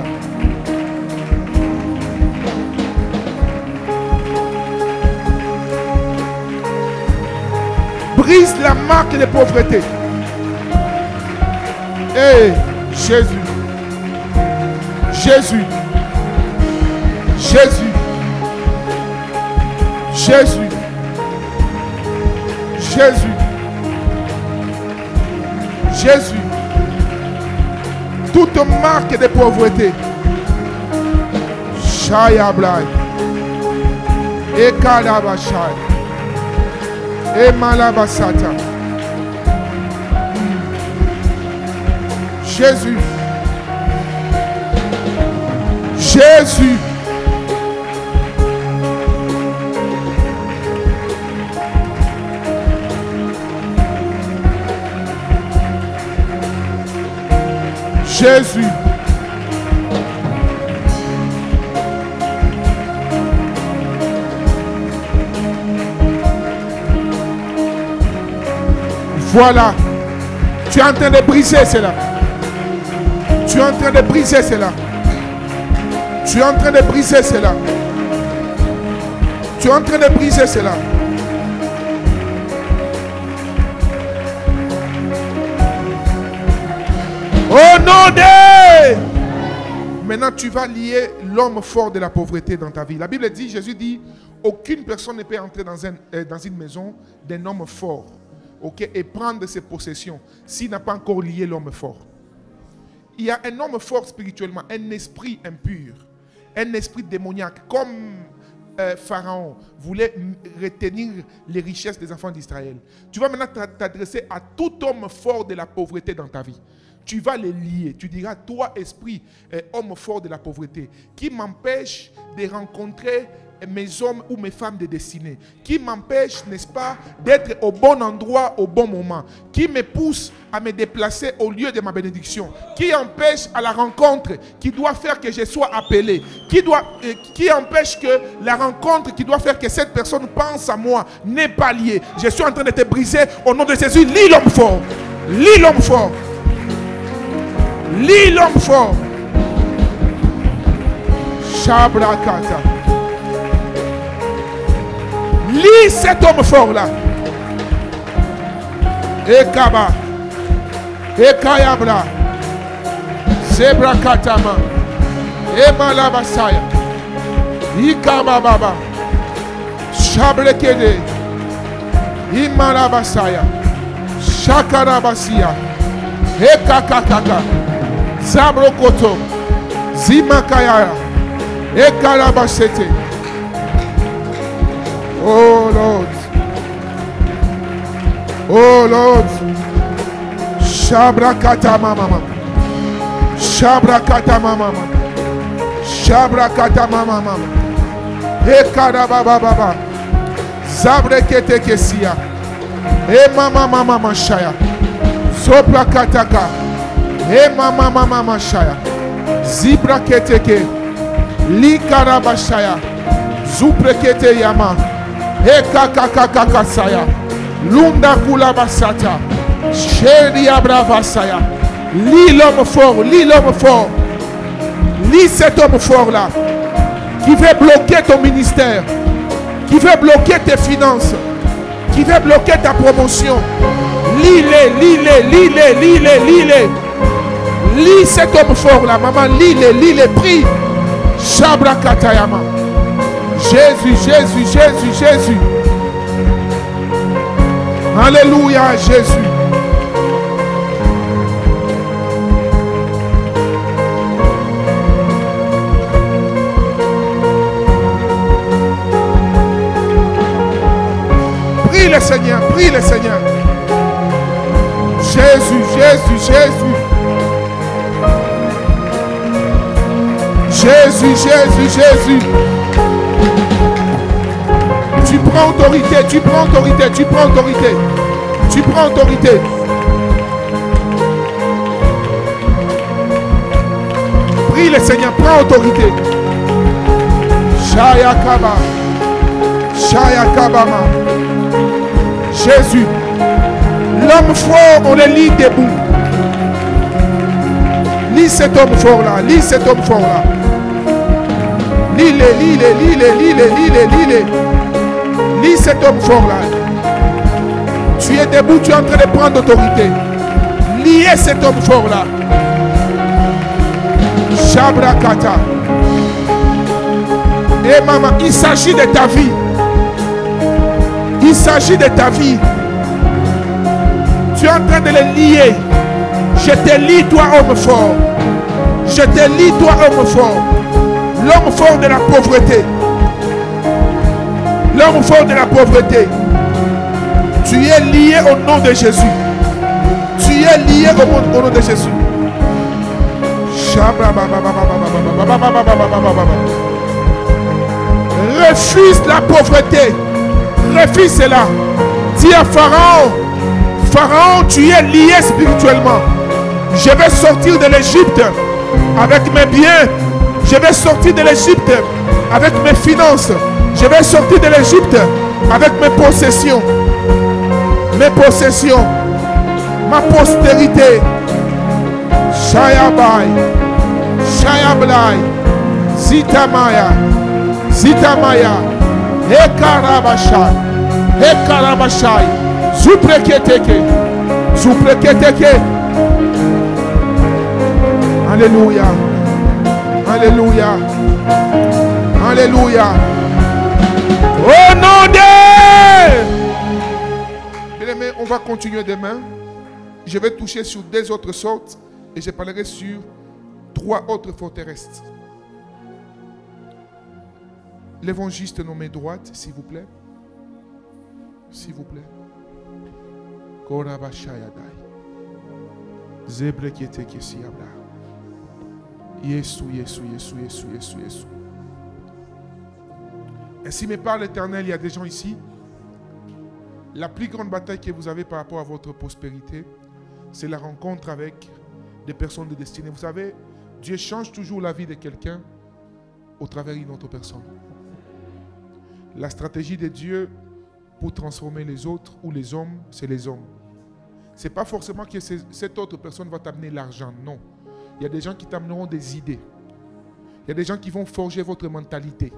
Brise la marque de pauvreté. Hey, Jésus. Jésus. Jésus. Jésus. Jésus. Jésus. Toute marque de pauvreté. Shaya Blai. Ekadaba Shaya. Et Malabasata. Jésus. Jésus. Jésus. Voilà. Tu es en train de briser cela. Tu es en train de briser cela. Tu es en train de briser cela. Tu es en train de briser cela. Au nom de... Maintenant, tu vas lier l'homme fort de la pauvreté dans ta vie. La Bible dit, Jésus dit, aucune personne ne peut entrer dans une maison d'un homme fort. Okay, et prendre ses possessions s'il n'a pas encore lié l'homme fort. Il y a un homme fort spirituellement, un esprit impur, un esprit démoniaque, comme Pharaon voulait retenir les richesses des enfants d'Israël. Tu vas maintenant t'adresser à tout homme fort de la pauvreté dans ta vie. Tu vas les lier. Tu diras, toi, esprit, homme fort de la pauvreté, qui m'empêche de rencontrer mes hommes ou mes femmes de destinée, qui m'empêche, n'est-ce pas, d'être au bon endroit au bon moment, qui me pousse à me déplacer au lieu de ma bénédiction, qui empêche à la rencontre qui doit faire que je sois appelé, qui empêche que la rencontre qui doit faire que cette personne pense à moi n'est pas liée. Je suis en train de te briser au nom de Jésus. Lis l'homme fort. Lis l'homme fort. Lis l'homme fort. Shabrakata. Lis cet homme fort là. Ekaba. Ekayabra. Sebrakatama. Emalabasaya. Ikabababa. Shabrekede. Imarabasaya. Shakarabasia. Ekakakaka. Zabrokoto. Zimakaya. Ekarabasete. Oh Lord. Oh Lord. Shabrakata mama. Shabrakata mama. Shabrakata mama. Ekarababa. Zabrekete kesia. E mama shaya. Zoprakataka. E mama shaya. Zibraketeke. Likarabashaya. Zuprekete yama. E kakakakakasaya. Lunda kulabasata. Sheria bravasaya. Lis l'homme fort, lis l'homme fort. Lis cet homme fort là. Qui veut bloquer ton ministère. Qui veut bloquer tes finances. Qui veut bloquer ta promotion. Lis-les, lis-les, lis-les, lis-les, lis-les. Lis cet homme fort là, maman. Lis-les, lis-les, prie. Shabrakatayama. Jésus, Jésus, Jésus, Jésus. Alléluia, Jésus. Prie le Seigneur, prie le Seigneur. Jésus, Jésus, Jésus. Jésus, Jésus, Jésus. Tu prends autorité, tu prends autorité, tu prends autorité. Tu prends autorité. Prie le Seigneur, prends autorité. Shaya Kaba. Shaya Kabama. Jésus. L'homme fort, on le lit debout. Lis cet homme fort là, lis cet homme fort là. Lis-les, lis-les, lis-les, lis-les, lis-les, lis-les. Lis cet homme fort là. Tu es debout, tu es en train de prendre autorité. Liez cet homme fort là. Shabrakata. Et maman, il s'agit de ta vie. Il s'agit de ta vie. Tu es en train de les lier. Je te lis, toi, homme fort. Je te lis, toi, homme fort. L'homme fort de la pauvreté. L'homme fort de la pauvreté. Tu es lié au nom de Jésus. Tu es lié au nom de Jésus. Refuse la pauvreté. Refuse cela. Dis à Pharaon, Pharaon, tu es lié spirituellement. Je vais sortir de l'Égypte avec mes biens. Je vais sortir de l'Égypte avec mes finances. Je vais sortir de l'Égypte avec mes possessions. Mes possessions. Ma postérité. Shayabai. Shayablai. Zitamaya. Zitamaya. Ekarabashai. Ekarabashai. Zupreketeke. Zupreketeke. Alléluia. Alléluia. Alléluia. Au nom de... Bien-aimés, on va continuer demain. Je vais toucher sur des autres sortes et je parlerai sur 3 autres forteresses. L'évangéliste nommé droite, s'il vous plaît. S'il vous plaît. Korabashayadai. Zebrekete kesiabla. Yesu, Yesu, Yesu, Yesu, Yesu, Yesu. Ainsi me parle l'Éternel, il y a des gens ici. La plus grande bataille que vous avez par rapport à votre prospérité, c'est la rencontre avec des personnes de destinée. Vous savez, Dieu change toujours la vie de quelqu'un au travers d'une autre personne. La stratégie de Dieu pour transformer les autres ou les hommes, c'est les hommes. Ce n'est pas forcément que cette autre personne va t'amener l'argent, non. Il y a des gens qui t'amèneront des idées. Il y a des gens qui vont forger votre mentalité.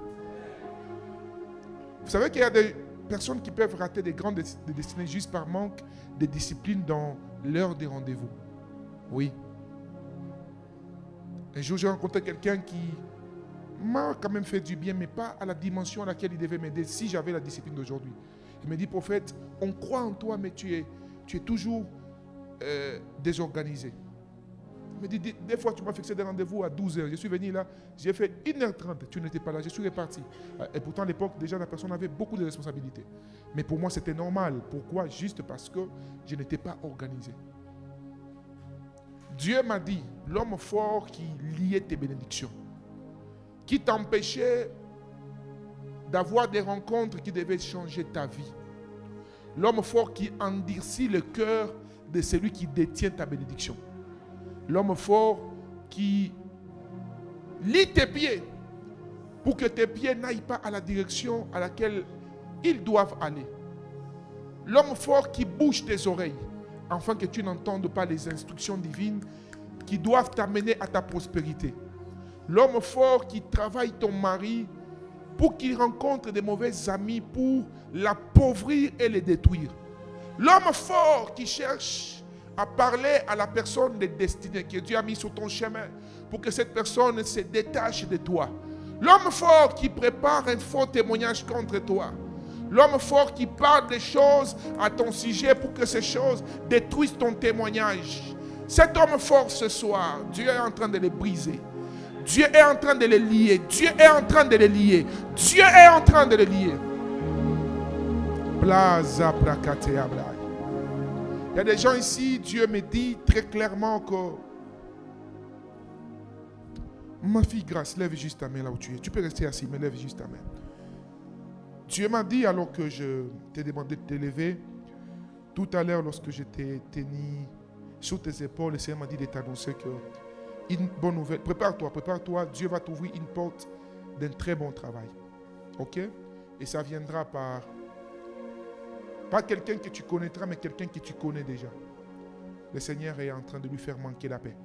Vous savez qu'il y a des personnes qui peuvent rater des grandes destinées juste par manque de discipline dans l'heure des rendez-vous. Oui. Un jour, j'ai rencontré quelqu'un qui m'a quand même fait du bien, mais pas à la dimension à laquelle il devait m'aider si j'avais la discipline d'aujourd'hui. Il me dit, prophète, on croit en toi, mais tu es toujours désorganisé. Il me dit, des fois, tu m'as fixé des rendez-vous à 12h. Je suis venu là, j'ai fait 1h30. Tu n'étais pas là, je suis reparti. Et pourtant, à l'époque, déjà, la personne avait beaucoup de responsabilités. Mais pour moi, c'était normal. Pourquoi? Juste parce que je n'étais pas organisé. Dieu m'a dit, l'homme fort qui liait tes bénédictions, qui t'empêchait d'avoir des rencontres qui devaient changer ta vie. L'homme fort qui endurcit le cœur de celui qui détient ta bénédiction. L'homme fort qui lie tes pieds pour que tes pieds n'aillent pas à la direction à laquelle ils doivent aller. L'homme fort qui bouge tes oreilles afin que tu n'entendes pas les instructions divines qui doivent t'amener à ta prospérité. L'homme fort qui travaille ton mari pour qu'il rencontre des mauvais amis pour l'appauvrir et le détruire. L'homme fort qui cherche à parler à la personne de destinée que Dieu a mis sur ton chemin pour que cette personne se détache de toi. L'homme fort qui prépare un faux témoignage contre toi. L'homme fort qui parle des choses à ton sujet pour que ces choses détruisent ton témoignage. Cet homme fort ce soir, Dieu est en train de le briser. Dieu est en train de le lier. Dieu est en train de le lier. Dieu est en train de le lier. Il y a des gens ici, Dieu me dit très clairement que ma fille Grâce, lève juste ta main là où tu es. Tu peux rester assis, mais lève juste ta main. Dieu m'a dit alors que je t'ai demandé de te lever, tout à l'heure lorsque je t'ai tenu sur tes épaules, le Seigneur m'a dit de t'annoncer que une bonne nouvelle. Prépare-toi. Dieu va t'ouvrir une porte d'un très bon travail. Ok? Et ça viendra par pas quelqu'un que tu connaîtras, mais quelqu'un que tu connais déjà. Le Seigneur est en train de lui faire manquer la paix.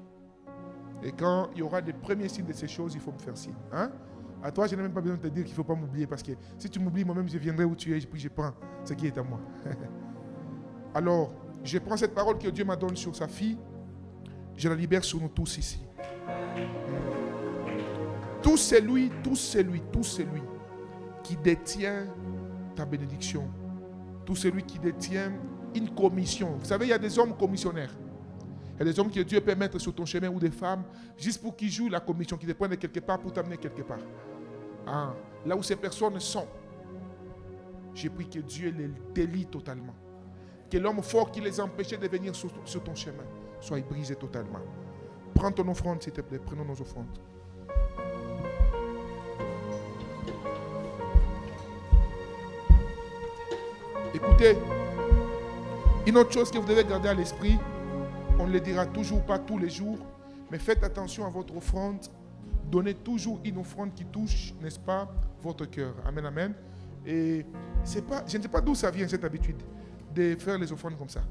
Et quand il y aura des premiers signes de ces choses, il faut me faire signe. Hein? À toi, je n'ai même pas besoin de te dire qu'il ne faut pas m'oublier, parce que si tu m'oublies, moi-même, je viendrai où tu es, puis je prends ce qui est à moi. Alors, je prends cette parole que Dieu m'a donnée sur sa fille, je la libère sur nous tous ici. Tout celui qui détient ta bénédiction, tout celui qui détient une commission. Vous savez, il y a des hommes commissionnaires. Il y a des hommes que Dieu peut mettre sur ton chemin ou des femmes juste pour qu'ils jouent la commission, qu'ils te prennent quelque part pour t'amener quelque part. Ah, là où ces personnes sont, j'ai pris que Dieu les délie totalement. Que l'homme fort qui les empêchait de venir sur ton chemin soit brisé totalement. Prends ton offrande, s'il te plaît. Prenons nos offrandes. Écoutez, une autre chose que vous devez garder à l'esprit, on ne le dira toujours pas tous les jours, mais faites attention à votre offrande. Donnez toujours une offrande qui touche, n'est-ce pas, votre cœur. Amen, amen. Et je ne sais pas d'où ça vient, cette habitude de faire les offrandes comme ça.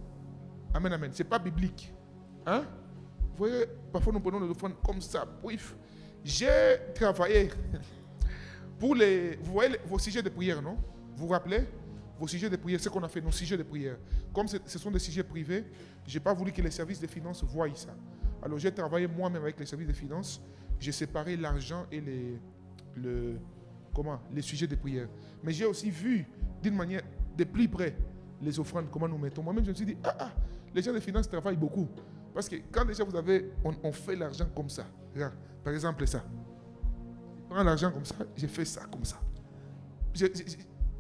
Amen, amen. Ce n'est pas biblique. Hein? Vous voyez, parfois nous prenons les offrandes comme ça. Bref, j'ai travaillé pour vous voyez vos sujets de prière, non? Vous vous rappelez? Vos sujets de prière, ce qu'on a fait, nos sujets de prière. Comme ce sont des sujets privés, je n'ai pas voulu que les services de finances voient ça. Alors j'ai travaillé moi-même avec les services de finances. J'ai séparé l'argent et les sujets de prière. Mais j'ai aussi vu d'une manière de plus près les offrandes, comment nous mettons. Moi-même, je me suis dit, les gens de finances travaillent beaucoup. Parce que quand déjà on fait l'argent comme ça. Regarde, par exemple ça. Je prends l'argent comme ça, j'ai fait ça comme ça. J'ai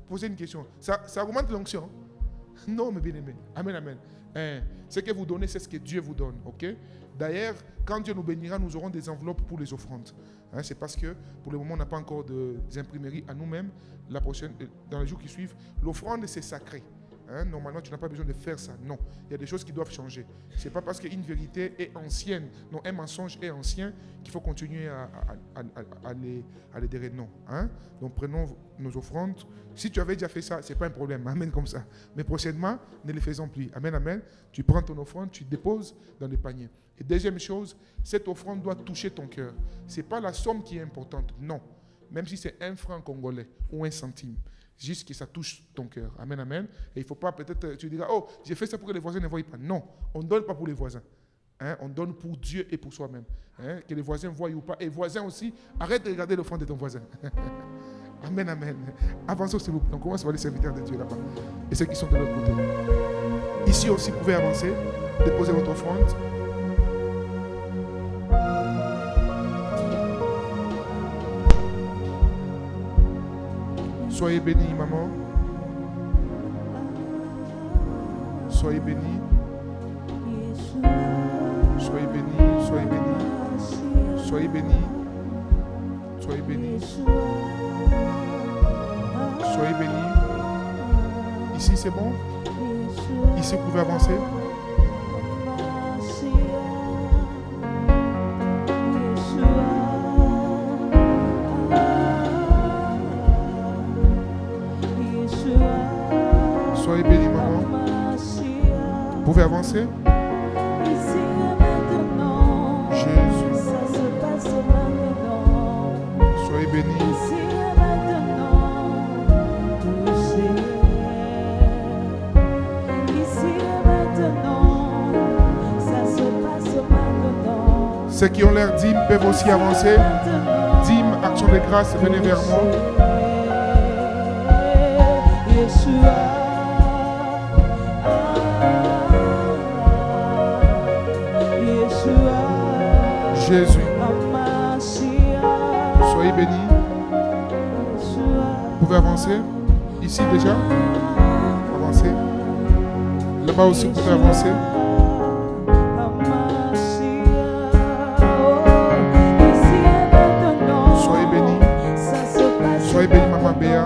posé une question. Ça augmente l'onction? Non, mes bien-aimés. Amen, amen. Ce que vous donnez, c'est ce que Dieu vous donne. Ok? D'ailleurs, quand Dieu nous bénira, nous aurons des enveloppes pour les offrandes. C'est parce que pour le moment, on n'a pas encore d'imprimerie à nous-mêmes. Dans les jours qui suivent, l'offrande, c'est sacré. Normalement, tu n'as pas besoin de faire ça. Non, il y a des choses qui doivent changer. Ce n'est pas parce qu'une vérité est ancienne, non, un mensonge est ancien qu'il faut continuer à les dérayer. Non. Donc prenons nos offrandes. Si tu avais déjà fait ça, ce n'est pas un problème. Amen comme ça. Mais prochainement, ne les faisons plus. Amen, amen. Tu prends ton offrande, tu déposes dans le panier. Et deuxième chose, cette offrande doit toucher ton cœur. Ce n'est pas la somme qui est importante. Non. Même si c'est 1 franc congolais ou 1 centime. Juste que ça touche ton cœur. Amen, amen. Et il ne faut pas peut-être, tu diras, oh, j'ai fait ça pour que les voisins ne voient pas. Non, on ne donne pas pour les voisins. Hein, on donne pour Dieu et pour soi-même. Hein, que les voisins voient ou pas. Et les voisins aussi, arrête de regarder l'offrande de ton voisin. Amen, amen. Avançons s'il vous plaît. On commence par les serviteurs de Dieu là-bas. Et ceux qui sont de l'autre côté. Ici aussi, vous pouvez avancer. Déposez votre offrande. Soyez bénis, maman. Soyez bénis. Soyez bénis, soyez bénis. Soyez bénis. Soyez bénis. Soyez bénis. Ici, c'est bon? Ici, vous pouvez avancer. Soyez bénis, maman. Vous pouvez avancer. Jésus. Soyez bénis. Ceux qui ont l'air dîmes peuvent aussi avancer. Dîmes, action de grâce, venez vers moi. Jésus. Soyez bénis. Vous pouvez avancer. Ici déjà. Avancez. Là-bas aussi, vous pouvez avancer. Soyez bénis. Soyez bénis, maman Béa.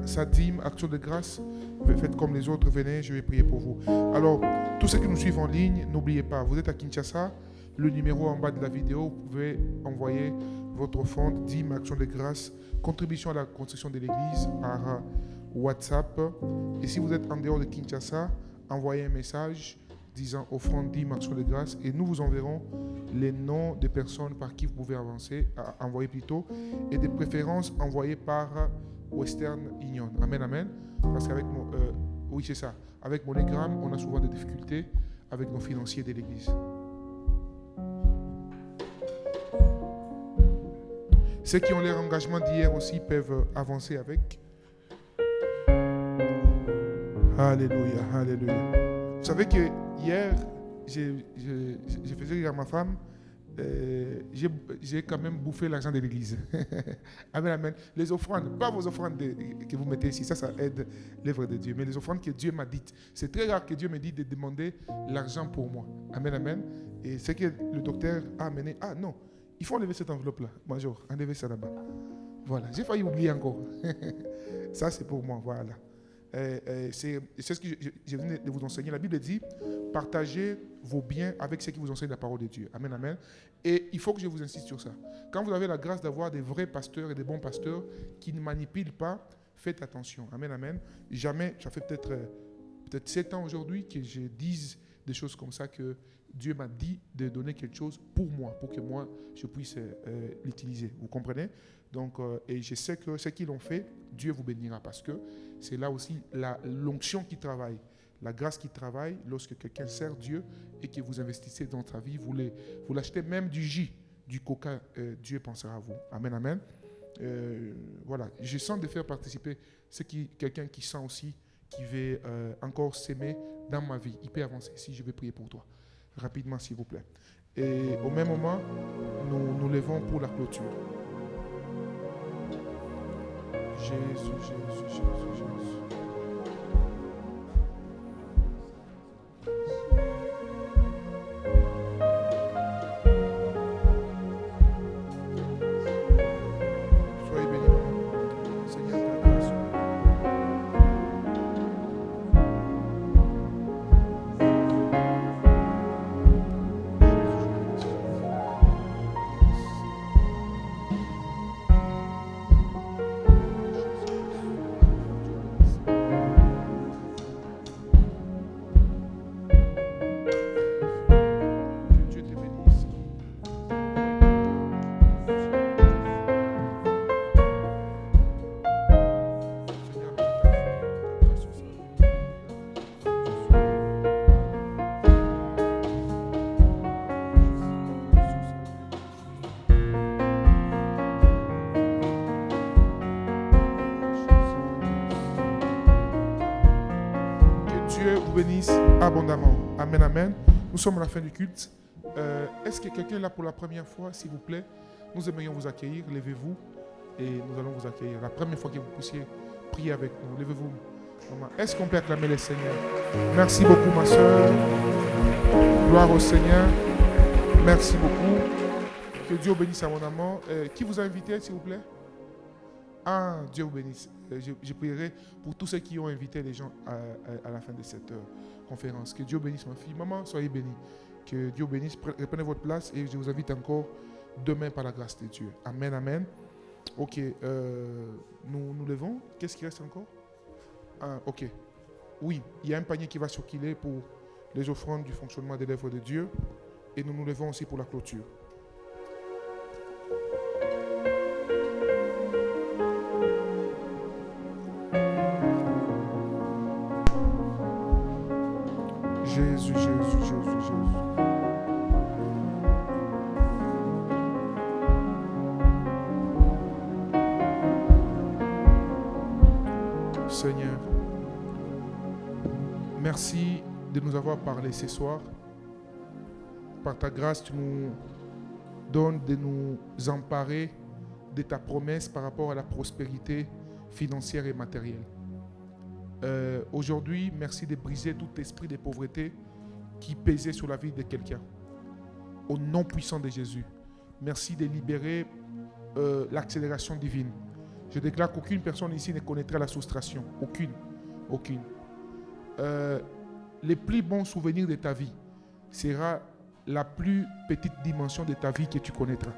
Sa dîme, action de grâce, faites comme les autres, venez, je vais prier pour vous. Alors, tous ceux qui nous suivent en ligne, n'oubliez pas, vous êtes à Kinshasa, le numéro en bas de la vidéo, vous pouvez envoyer votre offrande, dîme, action de grâce, contribution à la construction de l'église par WhatsApp. Et si vous êtes en dehors de Kinshasa, envoyez un message disant offrande, dîme, action de grâce, et nous vous enverrons les noms des personnes par qui vous pouvez envoyer plutôt, et des préférences envoyées par Western Union. Amen, amen. Parce qu'avec oui, c'est ça. Avec MoneyGram, on a souvent des difficultés avec nos financiers de l'église. Ceux qui ont leur engagement d'hier aussi peuvent avancer avec. Alléluia, alléluia. Vous savez que hier, je faisais rire à ma femme. J'ai quand même bouffé l'argent de l'église. Amen, amen. Les offrandes, pas vos offrandes que vous mettez ici, ça aide l'œuvre de Dieu. Mais les offrandes que Dieu m'a dites. C'est très rare que Dieu me dise de demander l'argent pour moi. Amen, amen. Et c'est que le docteur a amené. Ah non, il faut enlever cette enveloppe-là. Major, enlevez ça là-bas. Voilà, j'ai failli oublier encore. Ça, c'est pour moi, voilà. C'est ce que je venais de vous enseigner. La Bible dit, partagez vos biens avec ceux qui vous enseignent la parole de Dieu. Amen, amen. Et il faut que je vous insiste sur ça. Quand vous avez la grâce d'avoir des vrais pasteurs et des bons pasteurs qui ne manipulent pas, faites attention. Amen, amen. Jamais, ça fait peut-être 7 ans aujourd'hui que je dise des choses comme ça, que Dieu m'a dit de donner quelque chose pour moi, pour que moi, je puisse l'utiliser. Vous comprenez? Donc, et je sais que ceux qui l'ont fait, Dieu vous bénira, parce que c'est là aussi l'onction qui travaille, la grâce qui travaille lorsque quelqu'un sert Dieu et que vous investissez dans sa vie, vous l'achetez même du jus, du coca, Dieu pensera à vous. Amen, amen. Voilà, je sens de faire participer quelqu'un qui sent aussi, qui veut encore s'aimer dans ma vie. Il peut avancer si je vais prier pour toi. Rapidement, s'il vous plaît. Et au même moment, nous levons pour la clôture. Jésus, Jésus, Jésus, Jésus. Soyez bénis, Seigneur, ta grâce. Dieu vous bénisse abondamment. Amen, amen. Nous sommes à la fin du culte. Est-ce que quelqu'un est là pour la première fois, s'il vous plaît? Nous aimerions vous accueillir. Levez-vous et nous allons vous accueillir. La première fois que vous puissiez prier avec nous. Levez-vous. Est-ce qu'on peut acclamer le Seigneur? Merci beaucoup, ma soeur. Gloire au Seigneur. Merci beaucoup. Que Dieu vous bénisse abondamment. Qui vous a invité, s'il vous plaît? Ah, Dieu vous bénisse. Je prierai pour tous ceux qui ont invité les gens à la fin de cette conférence. Que Dieu bénisse ma fille. Maman, soyez bénie. Que Dieu bénisse. Reprenez votre place et je vous invite encore demain par la grâce de Dieu. Amen, amen. Ok, nous levons. Qu'est-ce qui reste encore? Ah, ok. Oui, il y a un panier qui va circuler pour les offrandes du fonctionnement des l'œuvre de Dieu. Et nous nous levons aussi pour la clôture. Jésus, Jésus, Jésus, Jésus. Seigneur, merci de nous avoir parlé ce soir. Par ta grâce, tu nous donnes de nous emparer de ta promesse par rapport à la prospérité financière et matérielle. Aujourd'hui, merci de briser tout esprit de pauvreté qui pesait sur la vie de quelqu'un. Au nom puissant de Jésus, merci de libérer l'accélération divine. Je déclare qu'aucune personne ici ne connaîtra la soustraction. Aucune. Aucune. Les plus bons souvenirs de ta vie sera la plus petite dimension de ta vie que tu connaîtras.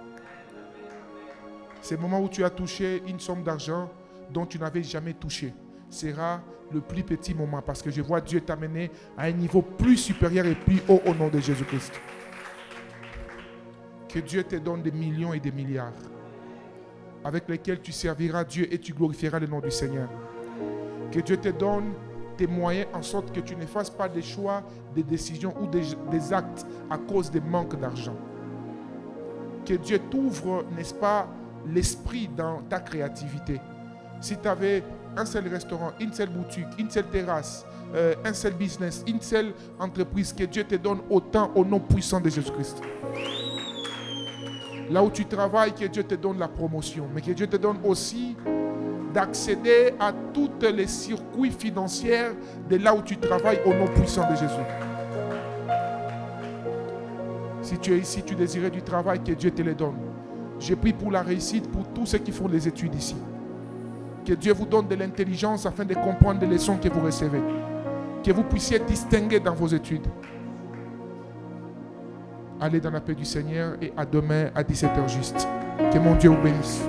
Ces moments où tu as touché une somme d'argent dont tu n'avais jamais touché sera le plus petit moment parce que je vois Dieu t'amener à un niveau plus supérieur et plus haut au nom de Jésus-Christ. Que Dieu te donne des millions et des milliards avec lesquels tu serviras Dieu et tu glorifieras le nom du Seigneur. Que Dieu te donne tes moyens en sorte que tu ne fasses pas des choix, des décisions ou des actes à cause de manque d'argent. Que Dieu t'ouvre, n'est-ce pas, l'esprit dans ta créativité. Si tu avais un seul restaurant, une seule boutique, une seule terrasse, un seul business, une seule entreprise, que Dieu te donne autant au nom puissant de Jésus-Christ. Là où tu travailles, que Dieu te donne la promotion, mais que Dieu te donne aussi d'accéder à tous les circuits financiers de là où tu travailles au nom puissant de Jésus. Si tu es ici, tu désirais du travail, que Dieu te le donne. Je prie pour la réussite pour tous ceux qui font les études ici. Que Dieu vous donne de l'intelligence afin de comprendre les leçons que vous recevez. Que vous puissiez distinguer dans vos études. Allez dans la paix du Seigneur et à demain à 17h juste. Que mon Dieu vous bénisse.